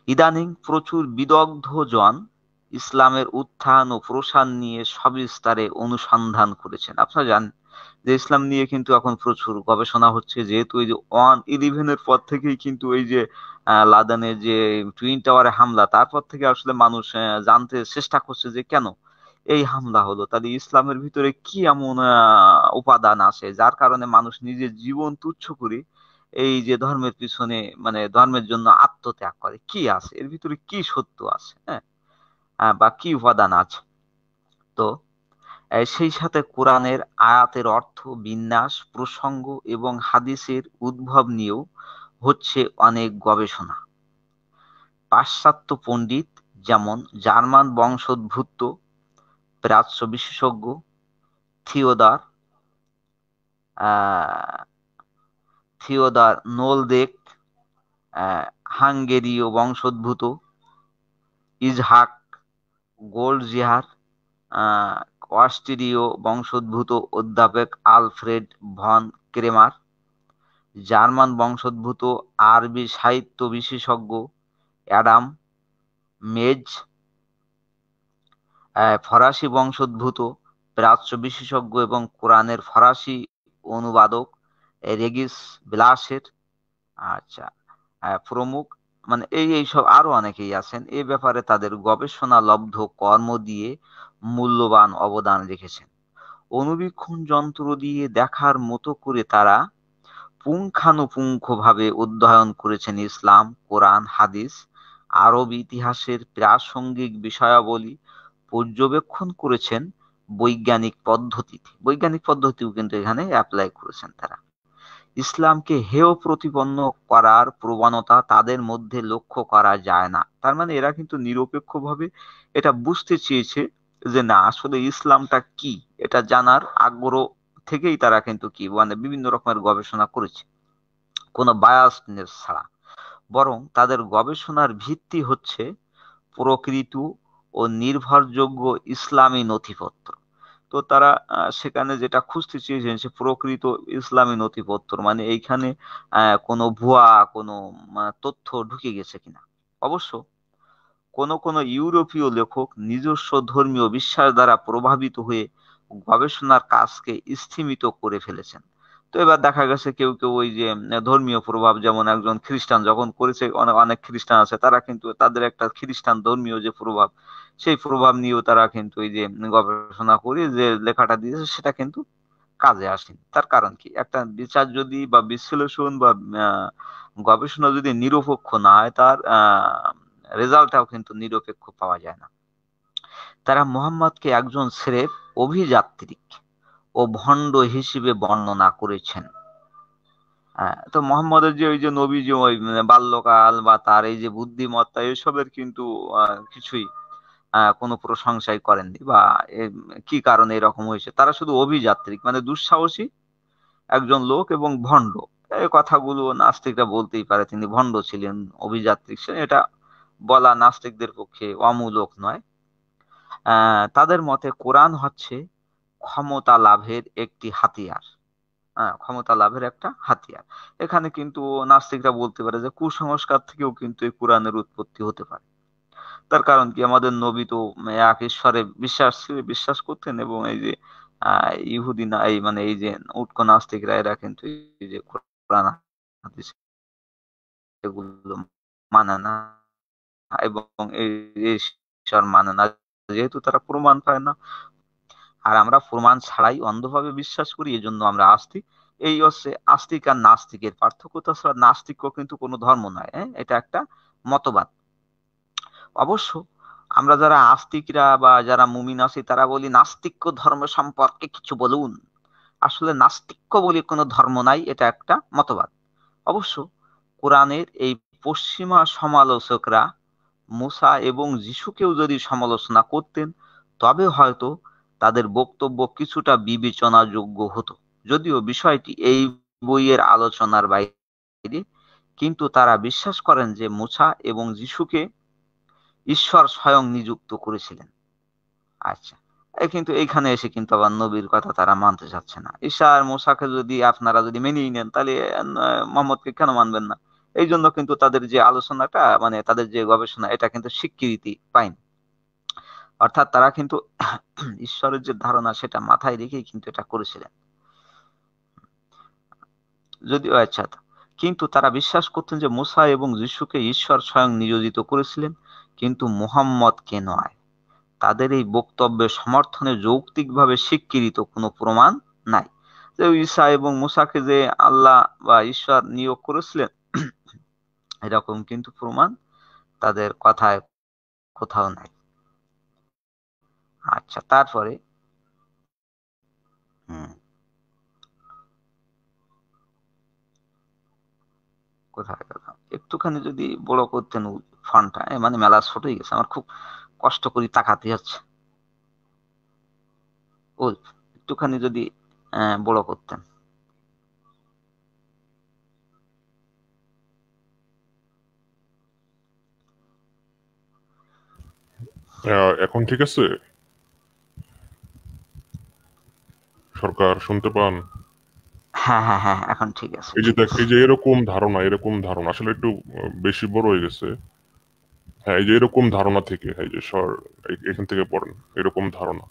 ইদানিং প্রচুর বিদগ্ধ জন ইসলামের উত্থান ও প্রসার নিয়ে সবিস্তারে অনুসন্ধান করেছেন। আপনারা জানেন যে ইসলাম নিয়ে কিন্তু এখন প্রচুর গবেষণা হচ্ছে, যেহেতু এই যে 11-11 পর থেকেই কিন্তু এই যে লাদানের যে টুইন টাওয়ারে হামলা, তারপর থেকে আসলে মানুষ জানতে চেষ্টা করছে যে কেন এই হামলা হলো, তাহলে ইসলামের ভিতরে কি এমন উপাদান আছে যার কারণে মানুষ নিজের জীবন তুচ্ছ করে এই যে ধর্মের পিছনে, মানে ধর্মের জন্য আত্মত্যাগ করে, কি আছে এর ভিতরে, কি সত্য আছে, হ্যাঁ, বা কি উপাদান আছে। তো সেই সাথে কোরআনের আয়াতের অর্থ, বিন্যাস, প্রসঙ্গ এবং হাদিসের উদ্ভব নিয়েও হচ্ছে অনেক গবেষণা। পাশ্চাত্য পণ্ডিত, যেমন জার্মান বংশোদ্ভূত প্রাচ্য বিশেষজ্ঞ থিওদার আহ থিওদার নোলদেক, হাঙ্গেরীয় বংশোদ্ভূত ইজহাক গোল্ডজিহার, আহ, অস্ট্রিলীয় বংশোদ্ভূত অধ্যাপক আলফ্রেড ভন ক্রেমার, জার্মান বংশোদ্ভূত আরবি সাহিত্য বিশেষজ্ঞ অ্যাডাম মেজ, ফরাসি বংশোদ্ভূত প্রাচ্য বিশেষজ্ঞ এবং কোরআনের ফরাসি অনুবাদক রেগিস ব্লাসের, আচ্ছা, প্রমুখ, মানে এই সব আরো অনেকেই আছেন। এ ব্যাপারে তাদের গবেষণা লব্ধ কর্ম দিয়ে মূল্যবান অবদান রেখেছেন। অনুবীক্ষণ যন্ত্র দিয়ে দেখার মতো করে তারা পুঙ্খানুপুঙ্খভাবে অধ্যয়ন করেছেন ইসলাম, কোরআন, হাদিস, আরব ইতিহাসের প্রাসঙ্গিক বিষয়াবলী পর্যবেক্ষণ করেছেন বৈজ্ঞানিক পদ্ধতিও কিন্তু এখানে অ্যাপ্লাই করেছেন তারা। ইসলামকে হেয় প্রতিপন্ন করার প্রবণতা তাদের মধ্যে লক্ষ্য করা যায় না। তার মানে এরা কিন্তু নিরপেক্ষভাবে এটা বুঝতে চেয়েছে যে না, আসলে ইসলামটা কি, এটা জানার আগ্রহ থেকেই তারা কিন্তু কি মানে বিভিন্ন রকমের গবেষণা করেছে, কোনো বায়াসনেস ছাড়া। বরং তাদের গবেষণার ভিত্তি হচ্ছে প্রকৃত ও নির্ভরযোগ্য ইসলামী নথিপত্র। তো তারা সেখানে যেটা খুঁজতে চেয়েছেন সে প্রকৃত ইসলামী নথিপত্র, মানে এইখানে কোনো ভুয়া কোনো তথ্য ঢুকে গেছে কিনা। অবশ্য কোন কোন ইউরোপীয় লেখক নিজস্ব ধর্মীয় বিশ্বাস দ্বারা প্রভাবিত হয়ে গবেষণার কাজকে স্তীমিত করে ফেলেছেন। তো এবার দেখা গেছে কেউ কেউ ওই যে ধর্মীয় প্রভাব, যেমন একজন খ্রিস্টান যখন করেছে, অনেক অনেক খ্রিস্টান আছে তারা কিন্তু তাদের একটা খ্রিস্টান ধর্মীয় যে প্রভাব, সেই প্রভাব নিয়েও তারা কিন্তু এই যে গবেষণা করে যে লেখাটা দিয়েছে সেটা কিন্তু কাজে আসেনি। তার কারণ কি, একটা বিচার যদি বা বিশ্লেষণ বা আহ, গবেষণা যদি নিরপেক্ষ না হয়, তার রেজাল্টটাও কিন্তু নিরপেক্ষ পাওয়া যায় না। তারা মুহাম্মদকে একজন স্রেফ অভিযাত্রীক ও ভণ্ড হিসেবে বর্ণনা করেছেন। তো মোহাম্মদের যে ওই যে নবী যে ওই বাল্যকাল বা তার এই যে বুদ্ধিমত্তা এসবের কিন্তু কিছুই কোনো প্রশংসাই করেননি, বা এ, কি কারণে এরকম হয়েছে, তারা শুধু অভিযাত্রিক মানে দুঃসাহসী একজন লোক এবং ভণ্ড। এই কথাগুলো নাস্তিকরা বলতেই পারে, তিনি ভণ্ড ছিলেন, অভিযাত্রিক ছিলেন, এটা বলা নাস্তিকদের পক্ষে অমূলক নয়। তাদের মতে কোরআন হচ্ছে ক্ষমতা লাভের একটি হাতিয়ার। হ্যাঁ, ক্ষমতা লাভের একটা হাতিয়ার। এখানে কিন্তু নাস্তিকরা বলতে পারে যে কুসংস্কার থেকেও কিন্তু এই কোরআনের উৎপত্তি হতে পারে। তার কারণ কি, আমাদের নবী তো এক ঈশ্বরে বিশ্বাস করতেন, এবং এই যে ইহুদি না এই মানে এই যে উটকো নাস্তিকরা এরা কিন্তু এই যে কোরআন হাদিস এগুলো মানে না, এবং এই এই ঈশ্বর মানে না, যেহেতু তারা প্রমাণ পায় না। আর আমরা প্রমাণ ছাড়াই অন্ধভাবে বিশ্বাস করি, এজন্য আমরা আস্তিক। এই হচ্ছে আস্তিক আর নাস্তিকের পার্থক্য। তাছাড়া নাস্তিক্য কিন্তু কোনো ধর্ম নয়, হ্যাঁ, এটা একটা মতবাদ। অবশ্য আমরা যারা আস্তিকরা বা যারা মুমিন আছি তারা বলি নাস্তিক্য ধর্ম সম্পর্কে কিছু বলুন। আসলে নাস্তিক্য বলে কোনো ধর্ম নাই, এটা একটা মতবাদ। অবশ্য কোরআনের এই পশ্চিমা সমালোচকরা মুসা এবং যিশুকেও যদি সমালোচনা করতেন, তবে হয়তো তাদের বক্তব্য কিছুটা বিবেচনাযোগ্য হতো, যদিও বিষয়টি এই বইয়ের আলোচনার বাইরে। কিন্তু তারা বিশ্বাস করেন যে মুসা এবং যিশুকে ঈশ্বর স্বয়ং নিযুক্ত করেছিলেন। আচ্ছা, কিন্তু এইখানে এসে কিন্তু আবার নবীর কথা তারা মানতে চাচ্ছে না। ঈসা আর মুসাকে যদি আপনারা যদি মেনেই নেন, তাহলে মোহাম্মদকে কেন মানবেন না? এই জন্য কিন্তু তাদের যে আলোচনাটা মানে তাদের যে গবেষণা এটা কিন্তু স্বীকৃতি পায়নি। অর্থাৎ তারা কিন্তু ঈশ্বরের যে ধারণা সেটা মাথায় রেখেই কিন্তু এটা করেছিলেন। যদিও আচ্ছা, কিন্তু তারা বিশ্বাস করতেন যে মুসা এবং যিশুকে ঈশ্বর স্বয়ং নিয়োজিত করেছিলেন, কিন্তু মুহাম্মদকে নয়। তাদের এই বক্তব্যের সমর্থনে যৌক্তিকভাবে স্বীকৃত কোনো প্রমাণ নাই যে ঈসা এবং মুসাকে যে আল্লাহ বা ঈশ্বর নিয়োগ করেছিলেন, এরকম কিন্তু প্রমাণ তাদের কথায় কোথাও নাই। আচ্ছা, তারপরে হুম কোথায় গেলাম, একটুখানি যদি বড় করতেন ফন্টটা, মানে মেলা ছোট হয়ে গেছে, আমার খুব কষ্ট করে তাকাতে হচ্ছে। ও, একটুখানি যদি বড় করতেন। এখন ঠিক আছে? সরকার শুনতে পান? হ্যাঁ হ্যাঁ হ্যাঁ, এখন ঠিক আছে, এই যে ঠিক দেখ, আছে। এই যে এরকম ধারণা আসলে একটু বেশি বড় হয়ে গেছে। হ্যাঁ, এই যে এরকম ধারণা থেকে, এই যে এখান থেকে পড়েন, এরকম ধারণা।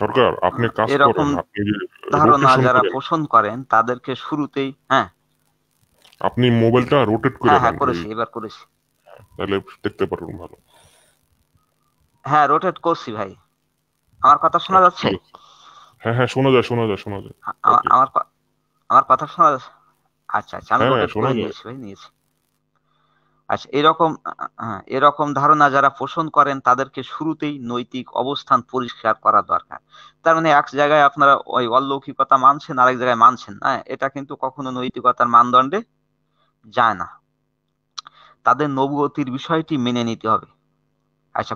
সরকার, আপনি কাজ এরকম করেন, আপনি যে ধারণা রোটেশন যারা করেন, পোষণ করেন তাদেরকে শুরুতেই হ্যাঁ আপনি মোবাইলটা রোটেট করে হ্যাঁ হ্যাঁ দেন, ওই করেছি, এবার করেছি। তাহলে দেখতে পারবেন ভালো। হ্যাঁ, রোটেট করছি ভাই। আমার কথা শোনা আচ্ছা, যাচ্ছে? ঠিক আছে। হ্যাঁ হ্যাঁ, শোনা যায়, শোনা যায়, শোনা যায়। আমার ওকে। আমার আমার কথা শোনা যাচ্ছে? আচ্ছা আচ্ছা, আমি হ্যাঁ হ্যাঁ, রোটেট শোনা করে যায়। নিয়েছি ভাই, নিয়েছি। আচ্ছা, এরকম হ্যাঁ, এরকম ধারণা যারা পোষণ করেন তাদেরকে শুরুতেই নৈতিক অবস্থান পরিষ্কার করা দরকার। তার মানে এক জায়গায় আপনারা ওই অলৌকিকতা মানছেন, আরেক জায়গায় মানছেন না, এটা কিন্তু কখনো নৈতিকতার মানদণ্ডে যায় না। তাদের নবুয়তির বিষয়টি মেনে নিতে হবে। আচ্ছা,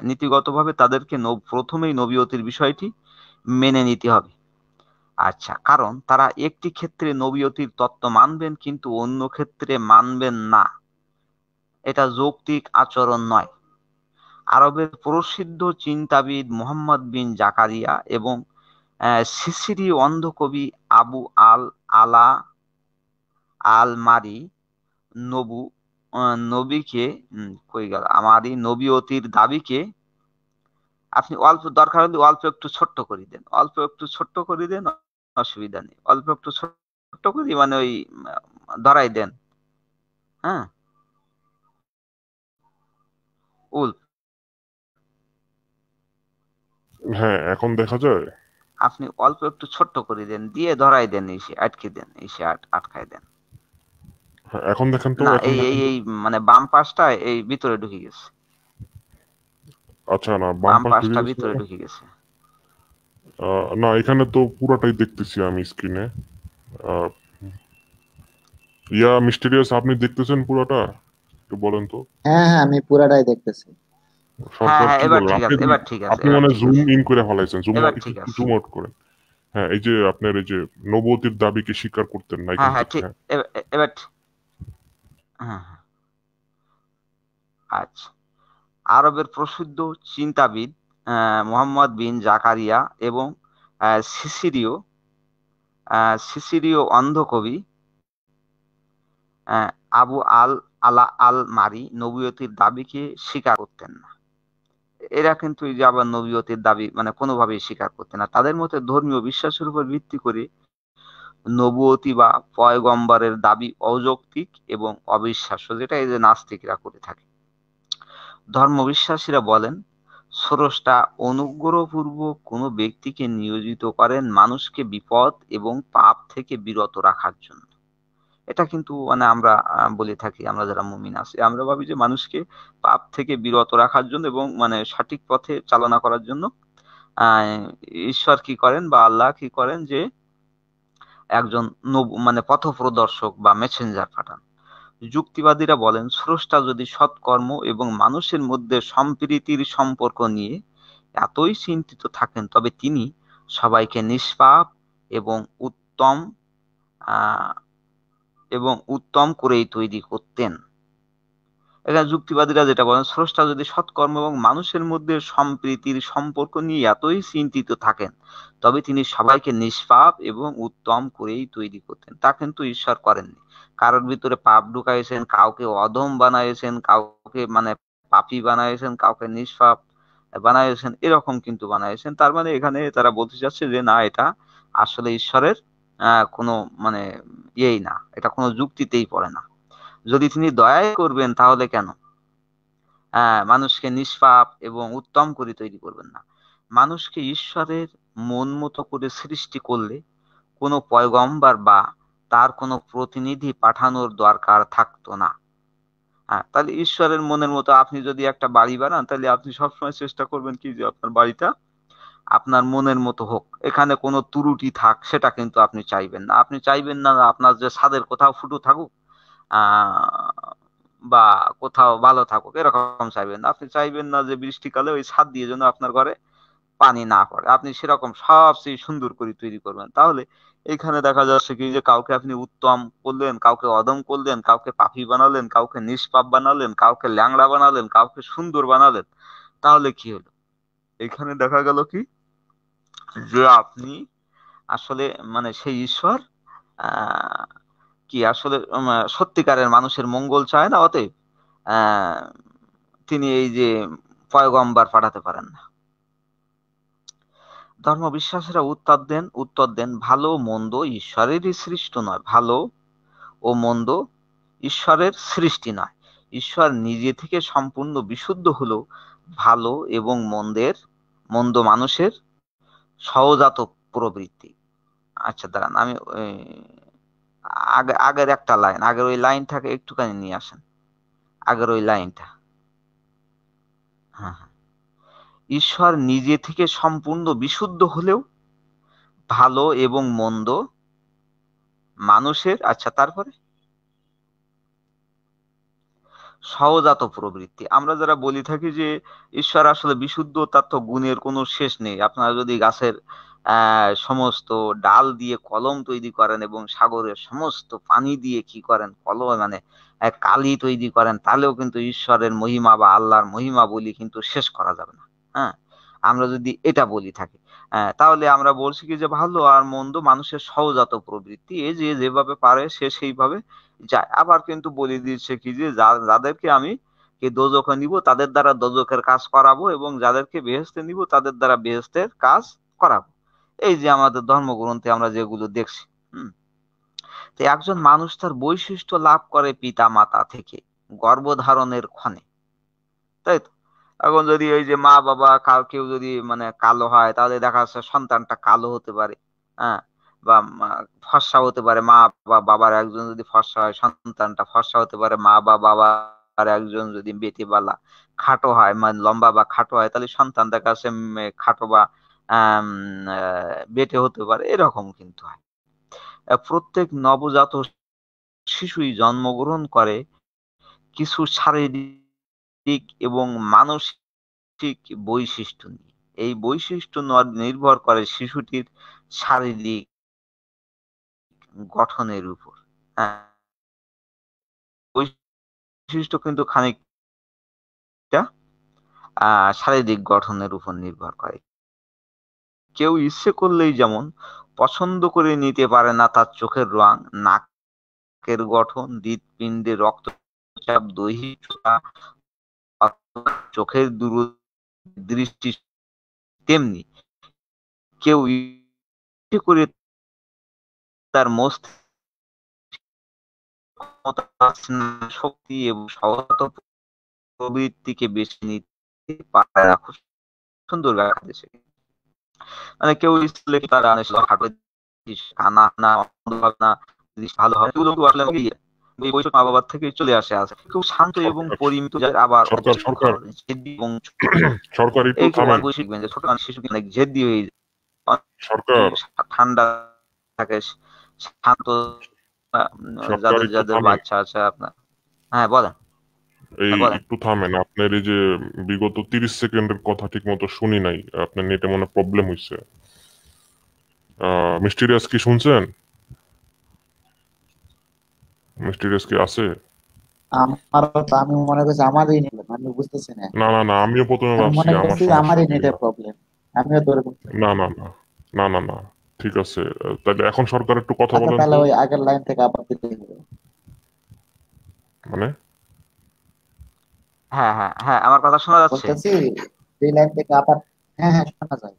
নীতিগতভাবে তাদেরকে প্রথমেই নবুয়তির বিষয়টি মেনে নিতে হবে। আচ্ছা, কারণ তারা একটি ক্ষেত্রে নবুয়তির তত্ত্ব মানবেন কিন্তু অন্য ক্ষেত্রে মানবেন না, এটা যৌক্তিক আচরণ নয়। আরবের প্রসিদ্ধ চিন্তাবিদ মুহাম্মদ বিন জাকারিয়া এবং সিসিরি অন্ধ কবি আবু আল আলা আল মারি নবু নবীকে কই গেল আমারই নবীয়তির দাবিকে আপনি অল্প দরকার হলে অল্প একটু ছোট্ট করে দেন, অল্প একটু ছোট্ট করে দেন, অসুবিধা নেই, অল্প একটু ছোট্ট করি মানে ওই ধরাই দেন। হ্যাঁ, উল হ্যাঁ, এখন দেখা যায়। আপনি অল্প একটু ছোট্ট করে দেন, দিয়ে ধরাই দেন, এসে আটকে দেন, এসে আটকায় দেন। হ্যাঁ, এখন দেখেন তো, না, এখন এই এই দেখেন তো। এই মানে বাম পাশটা এই ভিতরে ঢুকে গেছে, আচ্ছা, না, বাম বাম পাশ ঢুকে পাশটা গেছে ভিতরে মানে? ঢুকে গেছে। না, এখানে তো পুরাটাই দেখতেছি আমি স্ক্রিনে। মিস্টেরিয়াস, আপনি দেখতেছেন পুরাটা? একটু বলেন তো। হ্যাঁ হ্যাঁ, আমি পুরাটাই দেখতেছি। হ্যাঁ সরকার হ্যাঁ, কি এবার বলেন ঠিক আপনি? আছে, এবার ঠিক আছে, আপনি এবার মানে ঠিক জুম আছে, ইন করে ফেলাইছেন, এবার একটু ঠিক আছে। জুম আউট করেন। হ্যাঁ, এই যে আপনার এই যে নবতির দাবিকে স্বীকার করতেন না হ্যাঁ এখান হ্যাঁ, থেকে, ঠিক। হ্যাঁ। এবার হ্যাঁ হ্যাঁ, আচ্ছা। আরবের প্রসিদ্ধ চিন্তাবিদ মুহাম্মদ বিন জাকারিয়া এবং আহ, সিসিরিয় সিসিরিয় অন্ধ কবি আহ, আবু আল আলা আল মারি নবুয়তির দাবিকে স্বীকার করতেন না। এরা কিন্তু এই যে আবার নবুয়তির দাবি মানে কোনোভাবেই স্বীকার করতেন না। তাদের মতে ধর্মীয় বিশ্বাসের উপর ভিত্তি করে নবুয়তি বা পয়গম্বরের দাবি অযৌক্তিক এবং অবিশ্বাস্য, যেটা এই যে নাস্তিকরা করে থাকে। ধর্মবিশ্বাসীরা বলেন স্রষ্টা অনুগ্রহপূর্বক কোনো ব্যক্তিকে নিয়োজিত করেন মানুষকে বিপদ এবং পাপ থেকে বিরত রাখার জন্য। এটা কিন্তু মানে আমরা বলে থাকি, আমরা যারা মুমিন আছি আমরা ভাবি যে মানুষকে পাপ থেকে বিরত রাখার জন্য এবং মানে সঠিক পথে চালনা করার জন্য আহ ঈশ্বর কি করেন বা আল্লাহ কি করেন যে একজন মানে পথপ্রদর্শক বা মেসেঞ্জার পাঠান। যুক্তিবাদীরা বলেন স্রষ্টা যদি সৎকর্ম এবং মানুষের মধ্যে সম্প্রীতির সম্পর্ক নিয়ে এতই চিন্তিত থাকেন তবে তিনি সবাইকে নিষ্পাপ এবং উত্তম আহ, এবং উত্তম করেই তৈরি করতেন। এখানে যুক্তিবাদীরা যেটা বলেন, স্রষ্টা যদি সৎকর্ম এবং মানুষের মধ্যে সম্প্রীতির সম্পর্ক নিয়ে এতই চিন্তিত থাকেন, তবে তিনি সবাইকে নিষ্পাপ এবং উত্তম করেই তৈরি করতেন। তা কিন্তু ঈশ্বর করেননি। কারোর ভিতরে পাপ ঢুকাইছেন, কাউকে অধম বানাইছেন, কাউকে মানে পাপী বানাইছেন, কাউকে নিষ্পাপ বানাইছেন, এরকম কিন্তু বানাইছেন। তার মানে এখানে তারা বলতে চাচ্ছে যে না, এটা আসলে ঈশ্বরের কোনো মানে ইয়েই না, এটা কোনো যুক্তিতেই পড়ে না। যদি তিনি দয়াই করবেন তাহলে কেন মানুষকে নিষ্পাপ এবং উত্তম করে তৈরি করবেন না? মানুষকে ঈশ্বরের মন মতো করে সৃষ্টি করলে কোনো পয়গম্বর বা তার কোনো প্রতিনিধি পাঠানোর দরকার থাকতো না। হ্যাঁ, তাহলে ঈশ্বরের মনের মতো আপনি যদি একটা বাড়ি বানান, তাহলে আপনি সবসময় চেষ্টা করবেন কি যে আপনার বাড়িটা আপনার মনের মতো হোক, এখানে কোনো ত্রুটি থাক সেটা কিন্তু আপনি চাইবেন না। আপনি চাইবেন না আপনার যে ছাদের কোথাও ফুটো থাকুক আহ বা কোথাও ভালো থাকুক, এরকম চাইবেন না। আপনি চাইবেন না যে বৃষ্টিকালে ওই ছাদ দিয়ে যেন আপনার ঘরে পানি না পড়ে। আপনি সেরকম সবচেয়ে সুন্দর করে তৈরি করবেন। তাহলে এখানে দেখা যাচ্ছে কি যে কাউকে আপনি উত্তম করলেন, কাউকে অদম করলেন, কাউকে পাপী বানালেন, কাউকে নিষ্পাপ বানালেন, কাউকে ল্যাংড়া বানালেন, কাউকে সুন্দর বানালেন। তাহলে কি হলো? এখানে দেখা গেল কি যে আপনি আসলে মানে সেই ঈশ্বর আহ কি আসলে সত্যিকারের মানুষের মঙ্গল চায় না। অতএব আহ তিনি এই যে পয়গম্বর পাঠাতে পারেন না। ধর্মবিশ্বাসীরা উত্তর দেন ভালো মন্দ ঈশ্বরেরই সৃষ্ট নয়, ভালো ও মন্দ ঈশ্বরের সৃষ্টি নয়। ঈশ্বর নিজে থেকে সম্পূর্ণ বিশুদ্ধ হলেও ভালো এবং মন্দ মানুষের সহজাত প্রবৃত্তি। আচ্ছা দাঁড়ান, আমি আগের একটা লাইন, আগের ওই লাইনটাকে একটুখানি নিয়ে আসেন, আগের ওই লাইনটা। হ্যাঁ, হ্যাঁ। ঈশ্বর নিজে থেকে সম্পূর্ণ বিশুদ্ধ হলেও ভালো এবং মন্দ মানুষের, আচ্ছা তারপরে সহজাত প্রবৃত্তি। আমরা যারা বলি থাকি যে ঈশ্বর আসলে বিশুদ্ধ, তার তো গুণের কোনো শেষ নেই। আপনারা যদি গাছের সমস্ত ডাল দিয়ে কলম তৈরি করেন এবং সাগরের সমস্ত পানি দিয়ে কি করেন কলম মানে কালি তৈরি করেন, তাহলেও কিন্তু ঈশ্বরের মহিমা বা আল্লাহর মহিমা বলি কিন্তু শেষ করা যাবে না। হ্যাঁ, আমরা যদি এটা বলি থাকি তাহলে আমরা বলছি কি যে ভালো আর মন্দ মানুষের সহজাত প্রবৃত্তি, এই যে যেভাবে পারে সে সেইভাবে যায়। আবার কিন্তু বলে দিচ্ছে কি যে যাদেরকে আমি কি দোজখে নিব তাদের দ্বারা দোজখের কাজ করাবো, এবং যাদেরকে বেহেশতে নিব তাদের দ্বারা বেহেশতের কাজ করাবো। এই যে আমাদের ধর্মগ্রন্থে আমরা যেগুলো দেখছি। হুম। তো একজন মানুষ তার বৈশিষ্ট্য লাভ করে পিতা মাতা থেকে গর্ভধারণের ক্ষণে, তাই তো? এখন যদি এই যে মা বাবা কেউ যদি মানে কালো হয়, তাহলে দেখা যাচ্ছে সন্তানটা কালো হতে পারে। হ্যাঁ, বা ফর্সা হতে পারে। মা বা বাবার একজন যদি ফর্সা হয়, সন্তানটা ফর্সা হতে পারে। মা বা বাবার একজন যদি বেটে বালা খাটো হয়, মানে লম্বা বা খাটো হয়, তাহলে সন্তান দেখা যাচ্ছে খাটো বা বেটে হতে পারে। এরকম কিন্তু হয়। প্রত্যেক নবজাত শিশুই জন্মগ্রহণ করে কিছু শারীরিক এবং মানসিক বৈশিষ্ট্য নিয়ে। এই বৈশিষ্ট্য নির্ভর করে শিশুটির শারীরিক গঠনের উপর। হ্যাঁ, বৈশিষ্ট্য কিন্তু খানিকটা শারীরিক গঠনের উপর নির্ভর করে। কেউ ইচ্ছে করলেই যেমন পছন্দ করে নিতে পারে না তার চোখের রং, নাকের গঠন, হৃৎপিণ্ডের রক্তচাপ, দৈহিক চোখা অথবা চোখের দূরদৃষ্টি, তেমনি কেউ ইচ্ছে করে তার মস্তিষ্ক শক্তি এবং সহজাত প্রবৃত্তিকে বেছে নিতে পারে না। খুব সুন্দর ব্যাখ্যা দিয়েছে। মানে কেউ ইচ্ছে তার হাঁটে কানা না না ভালো হয়, এগুলো কিন্তু আসলে এই বৈষয়িক মা বাবার থেকে চলে আসে খুব শান্ত এবং পরিমিত, আবার সরকার সরকার এবং সরকার একটু এই থামেন। বৈষয়িক যে ছোট শিশু অনেক জেদি হয়ে যায়, সরকার ঠান্ডা থাকে, শান্ত। সরকার যাদের একটু যাদের থামেন। বাচ্চা আছে আপনার। হ্যাঁ বলেন, এই বলেন। একটু থামেন। আপনার এই যে বিগত 30 সেকেন্ডের কথা ঠিক মতো শুনি নাই, আপনার নেটে মনে প্রবলেম হয়েছে। মিস্টিরিয়াস কি শুনছেন? মিস্টিরিয়াস কি আছে? আমি মনে করছি আমারই নেট, আমি বুঝতেছি না। না না না, আমিও প্রথমে আমি ভাবছি মনে আমার করছি সমস্যা আমারই কিনা। নেটের প্রবলেম। আমিও তো ওরকম চিন্তা না না করছি। না না না না, ঠিক আছে। তাহলে এখন সরকার একটু কথা আচ্ছা, বলেন তাহলে তো। ওই আগের লাইন থেকে আবার দিতে হবে। মানে হ্যাঁ হ্যাঁ হ্যাঁ, আমার কথা শোনা যাচ্ছে? বলতেছি এই লাইন থেকে আবার। হ্যাঁ হ্যাঁ, শোনা যায়।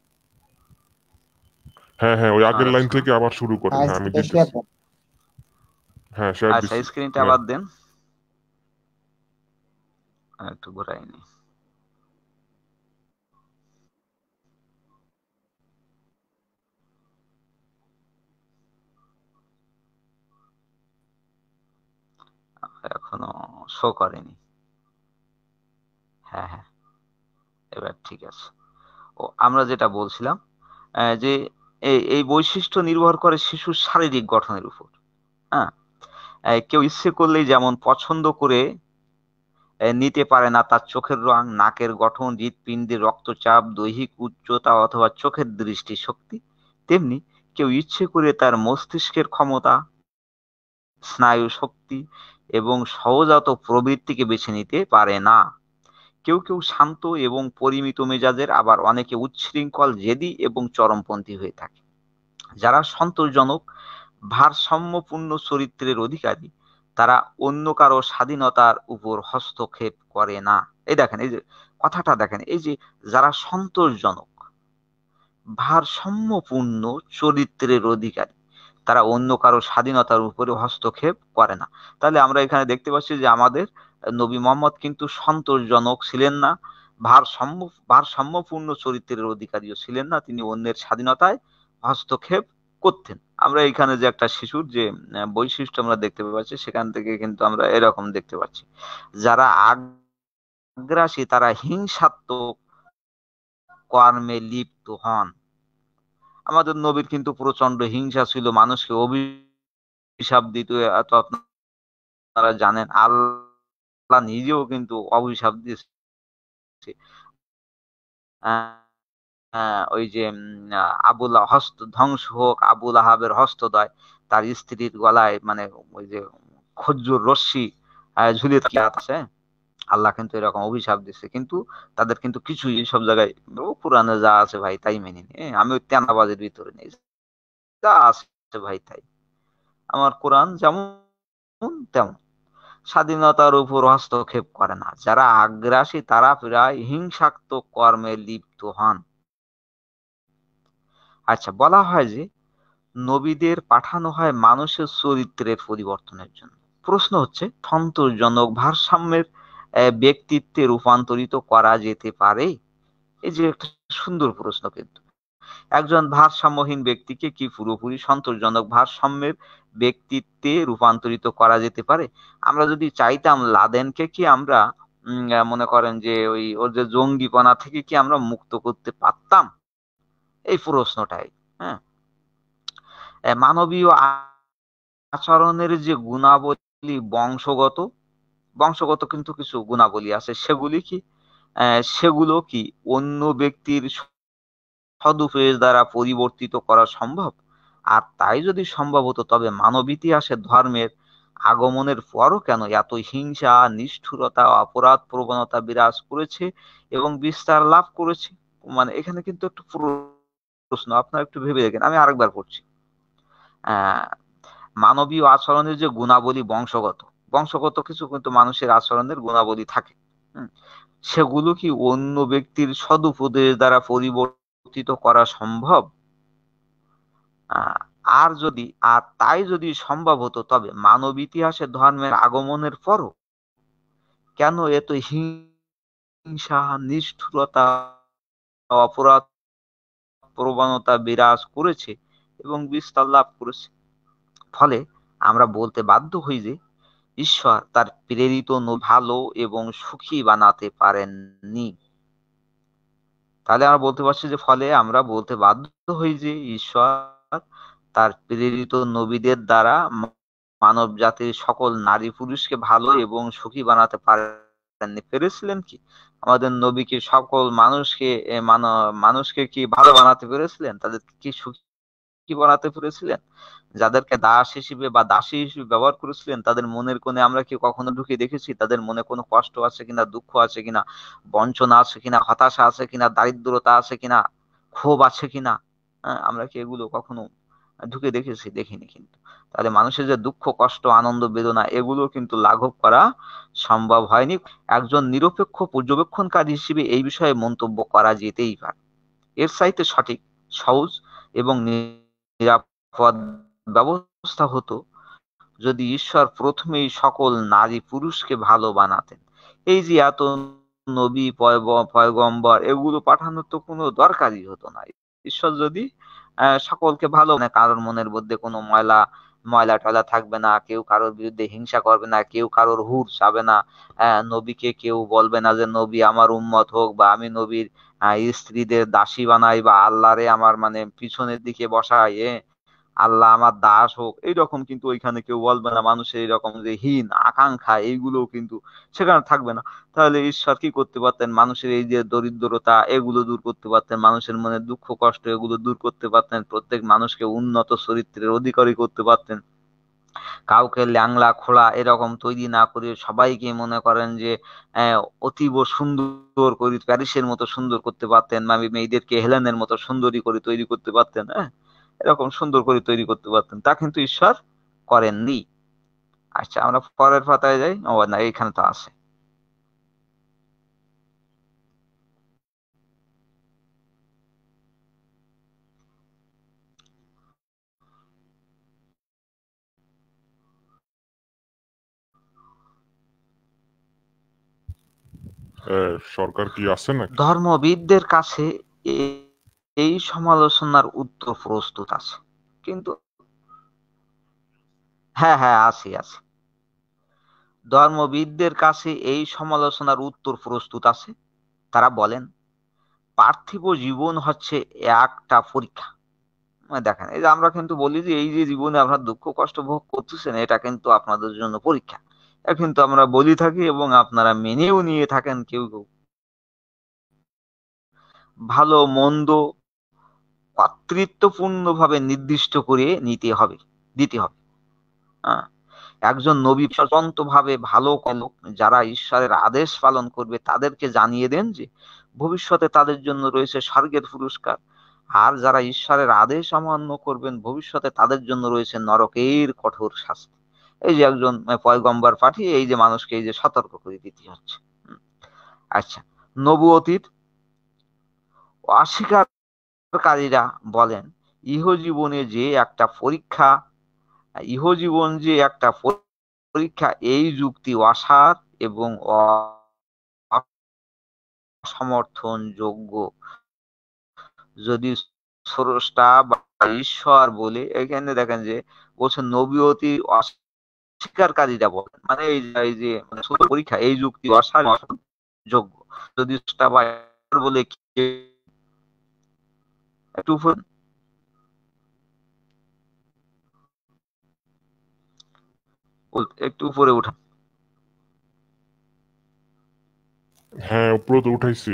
হ্যাঁ হ্যাঁ, ওই আগের লাইন আচ্ছা থেকে আবার শুরু করেন। হ্যাঁ, হ্যাঁ, আমি স্ক্রিনটা শেয়ার দিতেছি। দেন। হ্যাঁ, শেয়ার আচ্ছা, দিছি। স্ক্রিনটা নেন। আবার দেন। একটু ঘোরাইনি। এখনো শো করেনি। হ্যাঁ হ্যাঁ, এবার ঠিক আছে। ও, আমরা যেটা বলছিলাম, যে এই বৈশিষ্ট্য নির্ভর করে শিশুর শারীরিক গঠনের উপর। হ্যাঁ, কেউ ইচ্ছে করলেই যেমন পছন্দ করে নিতে পারে না তার চোখের রং, নাকের গঠন, হৃৎপিণ্ডের রক্তচাপ, দৈহিক উচ্চতা অথবা চোখের দৃষ্টি শক্তি, তেমনি কেউ ইচ্ছে করে তার মস্তিষ্কের ক্ষমতা, স্নায়ু শক্তি এবং সহজাত প্রবৃত্তিকে বেছে নিতে পারে না। কেউ কেউ শান্ত এবং পরিমিত মেজাজের, আবার অনেকে উচ্ছৃঙ্খল, জেদি এবং চরমপন্থী হয়ে থাকে। যারা সন্তোষজনক, ভারসাম্যপূর্ণ চরিত্রের অধিকারী, তারা অন্য কারো স্বাধীনতার উপর হস্তক্ষেপ করে না। এই দেখেন, এই যে কথাটা দেখেন, এই যে যারা সন্তোষজনক, ভারসাম্যপূর্ণ চরিত্রের অধিকারী, তারা অন্য কারো স্বাধীনতার উপরে হস্তক্ষেপ করে না। তাহলে আমরা এখানে দেখতে পাচ্ছি যে আমাদের নবী মোহাম্মদ কিন্তু সন্তোষজনক ছিলেন না, ভারসাম্য ভারসাম্যপূর্ণ চরিত্রের অধিকারীও ছিলেন না, তিনি অন্যের স্বাধীনতায় হস্তক্ষেপ করতেন। আমরা এখানে যে একটা শিশুর যে বৈশিষ্ট্য আমরা দেখতে পাচ্ছি, সেখান থেকে কিন্তু আমরা এরকম দেখতে পাচ্ছি, যারা আগ্রাসী তারা হিংসাত্মক কর্মে লিপ্ত হন। আমাদের নবীর কিন্তু প্রচন্ড হিংসা ছিল, মানুষকে অভিশাপ দিত। এত আপনারা জানেন, আল্লাহ নিজেও কিন্তু অভিশাপ দিয়েছে। আহ, ওই যে আবুল হস্ত ধ্বংস হোক আবুল আহাবের হস্তদ্বয়, তার স্ত্রীর গলায় মানে ওই যে খজ্জুর রশ্মি ঝুলিয়ে আছে। আল্লাহ কিন্তু এরকম অভিশাপ দিচ্ছে, কিন্তু তাদের কিন্তু কিছুই সব জায়গায়, ও কোরআনে যা আছে ভাই তাই মেনে নি। আমি ওই তেনাবাজের ভিতরে নেই, যা আছে ভাই তাই। আমার কোরআন যেমন তেমন, স্বাধীনতার উপর হস্তক্ষেপ করে না। যারা আগ্রাসী তারা প্রায় হিংসাত্মক কর্মে লিপ্ত হন। আচ্ছা, বলা হয় যে নবীদের পাঠানো হয় মানুষের চরিত্রের পরিবর্তনের জন্য। প্রশ্ন হচ্ছে, সন্তোষজনক ভারসাম্যের ব্যক্তিত্বে রূপান্তরিত করা যেতে পারে? এই যে একটা সুন্দর প্রশ্ন কিন্তু। একজন ভারসাম্যহীন ব্যক্তিকে কি পুরোপুরি সন্তোষজনক ভারসাম্যের ব্যক্তিত্বে রূপান্তরিত করা যেতে পারে? আমরা যদি চাইতাম, লাদেনকে কি আমরা মনে করেন যে ওই ওর যে জঙ্গিপনা থেকে কি আমরা মুক্ত করতে পারতাম? এই প্রশ্নটাই। হ্যাঁ, মানবীয় আচরণের যে গুণাবলী বংশগত, বংশগত কিন্তু কিছু গুণাবলী আছে, সেগুলি কি সেগুলো কি অন্য ব্যক্তির সদুপয়োগ দ্বারা পরিবর্তিত করা সম্ভব? আর তাই যদি সম্ভব হতো, তবে মানব ইতিহাসে ধর্মের আগমনের পরও কেন এত হিংসা, নিষ্ঠুরতা, অপরাধ প্রবণতা বিরাজ করেছে এবং বিস্তার লাভ করেছে? মানে এখানে কিন্তু একটু প্রশ্ন, আপনারা একটু ভেবে দেখেন। আমি আরেকবার পড়ছি। আহ মানবীয় আচরণের যে গুণাবলী বংশগত, বংশগত কিছু কিন্তু মানুষের আচরণের গুণাবলী থাকে। হুম, সেগুলো কি অন্য ব্যক্তির সদুপদেশ দ্বারা পরিবর্তিত করা সম্ভব? আহ, আর তাই যদি সম্ভব হতো, তবে মানব ইতিহাসে ধর্মের আগমনের পরও কেন এত হিংসা, নিষ্ঠুরতা, অপরাধ প্রবণতা বিরাজ করেছে এবং বিস্তার লাভ করেছে? ফলে আমরা বলতে বাধ্য হই যে ঈশ্বর তার প্রেরিত ভালো এবং সুখী বানাতে পারেননি। তাহলে আমরা বলতে পারছি যে, ফলে আমরা বলতে বাধ্য হই যে ঈশ্বর তার প্রেরিত নবীদের দ্বারা মানব জাতির সকল নারী পুরুষকে ভালো এবং সুখী বানাতে পারেননি। পেরেছিলেন কি? আমাদের নবী কি সকল মানুষকে মানুষকে কি ভালো বানাতে পেরেছিলেন? তাদেরকে কি সুখী কি বানাতে পেরেছিলেন? যাদেরকে দাস হিসেবে বা দাসী হিসেবে ব্যবহার করেছিলেন, তাদের মনের কোণে আমরা কি কখনো ঢুকে দেখেছি তাদের মনে কোনো কষ্ট আছে কিনা, দুঃখ আছে কিনা, বঞ্চনা আছে কিনা, হতাশা আছে কিনা, দারিদ্রতা আছে কিনা, ক্ষোভ আছে কিনা? আমরা কি এগুলো কখনো ঢুকে দেখেছি? দেখিনি কিন্তু। তাহলে মানুষের যে দুঃখ, কষ্ট, আনন্দ, বেদনা, এগুলো কিন্তু লাঘব করা সম্ভব হয়নি। একজন নিরপেক্ষ পর্যবেক্ষণকারী হিসেবে এই বিষয়ে মন্তব্য করা যেতেই পারে। এর চাইতে সঠিক, সহজ এবং নিরাপদ ব্যবস্থা হতো যদি ঈশ্বর প্রথমেই সকল নারী পুরুষকে ভালো বানাতেন। এই যে এত নবী, পয়গম্বর এগুলো পাঠানোর তো কোনো দরকারই হতো না। ঈশ্বর যদি সকলকে ভালো, মানে কারোর মনের মধ্যে কোনো ময়লা ময়লা টয়লা থাকবে না, কেউ কারোর বিরুদ্ধে হিংসা করবে না, কেউ কারোর হুর চাবে না, নবীকে কেউ বলবে না যে নবী আমার উম্মত হোক, বা আমি নবীর স্ত্রীদের দাসী বানাই, বা আল্লাহরে আমার মানে পিছনের দিকে বসাই, আল্লাহ আমার দাস হোক, এইরকম কিন্তু ওইখানে কেউ বলবে না। মানুষের এরকম যে হীন আকাঙ্ক্ষা, এইগুলোও কিন্তু সেখানে থাকবে না। তাহলে ঈশ্বর কি করতে পারতেন? মানুষের এই যে দরিদ্রতা, এগুলো দূর করতে পারতেন, মানুষের মনে দুঃখ কষ্ট, এগুলো দূর করতে পারতেন, প্রত্যেক মানুষকে উন্নত চরিত্রের অধিকারী করতে পারতেন। কাউকে ল্যাংলা খোলা এরকম তৈরি না করে সবাইকে মনে করেন যে অতীব সুন্দর করে, প্যারিসের মতো সুন্দর করতে পারতেন, মানে মেয়েদেরকে হেলেনের মতো সুন্দরী করে তৈরি করতে পারতেন। এরকম সুন্দর করে তৈরি করতে পারতেন, তা কিন্তু ঈশ্বর করেননি। আচ্ছা, আমরা পরের পাতায় যাই। ও না, এইখানে তো আছে। সরকার কি আছে নাকি? ধর্মবিদদের কাছে এই সমালোচনার উত্তর প্রস্তুত আছে, কিন্তু হ্যাঁ হ্যাঁ, আছে আছে। ধর্মবিদদের কাছে এই সমালোচনার উত্তর প্রস্তুত আছে। তারা বলেন, পার্থিব জীবন হচ্ছে একটা পরীক্ষা। দেখেন, এই যে আমরা কিন্তু বলি যে এই যে জীবনে আপনার দুঃখ কষ্ট ভোগ করতেছেন, এটা কিন্তু আপনাদের জন্য পরীক্ষা। এটা কিন্তু আমরা বলি থাকি এবং আপনারা মেনেও নিয়ে থাকেন কেউ কেউ। ভালো মন্দ কর্তৃত্বপূর্ণ ভাবে নির্দিষ্ট করে দিতে হবে। হ্যাঁ, একজন নবী স্বতন্ত্র ভাবে ভালো লোক যারা ঈশ্বরের আদেশ পালন করবে তাদেরকে জানিয়ে দেন যে ভবিষ্যতে তাদের জন্য রয়েছে স্বর্গের পুরস্কার, আর যারা ঈশ্বরের আদেশ অমান্য করবেন ভবিষ্যতে তাদের জন্য রয়েছে নরকের কঠোর শাস্তি। এই যে একজন পয়গম্বর পাঠিয়ে এই যে মানুষকে এই যে সতর্ক করে দিতে হচ্ছে। আচ্ছা, নবুয়তির অস্বীকারীরা বলেন, ইহজীবনে যে একটা পরীক্ষা ইহজীবন যে একটা পরীক্ষা, এই যুক্তি অসার এবং অসমর্থনযোগ্য। যদি স্রষ্টা বা ঈশ্বর বলে, এখানে দেখেন যে বলছে নবীয়তি অস্বীকারীরা বলেন, মানে এই যে মানে পরীক্ষা, এই যুক্তি অসার যোগ্য। যদি স্রষ্টা বা ঈশ্বর বলে একটু একটু উপরে উঠা। হ্যাঁ, উপরে তো উঠাইছি।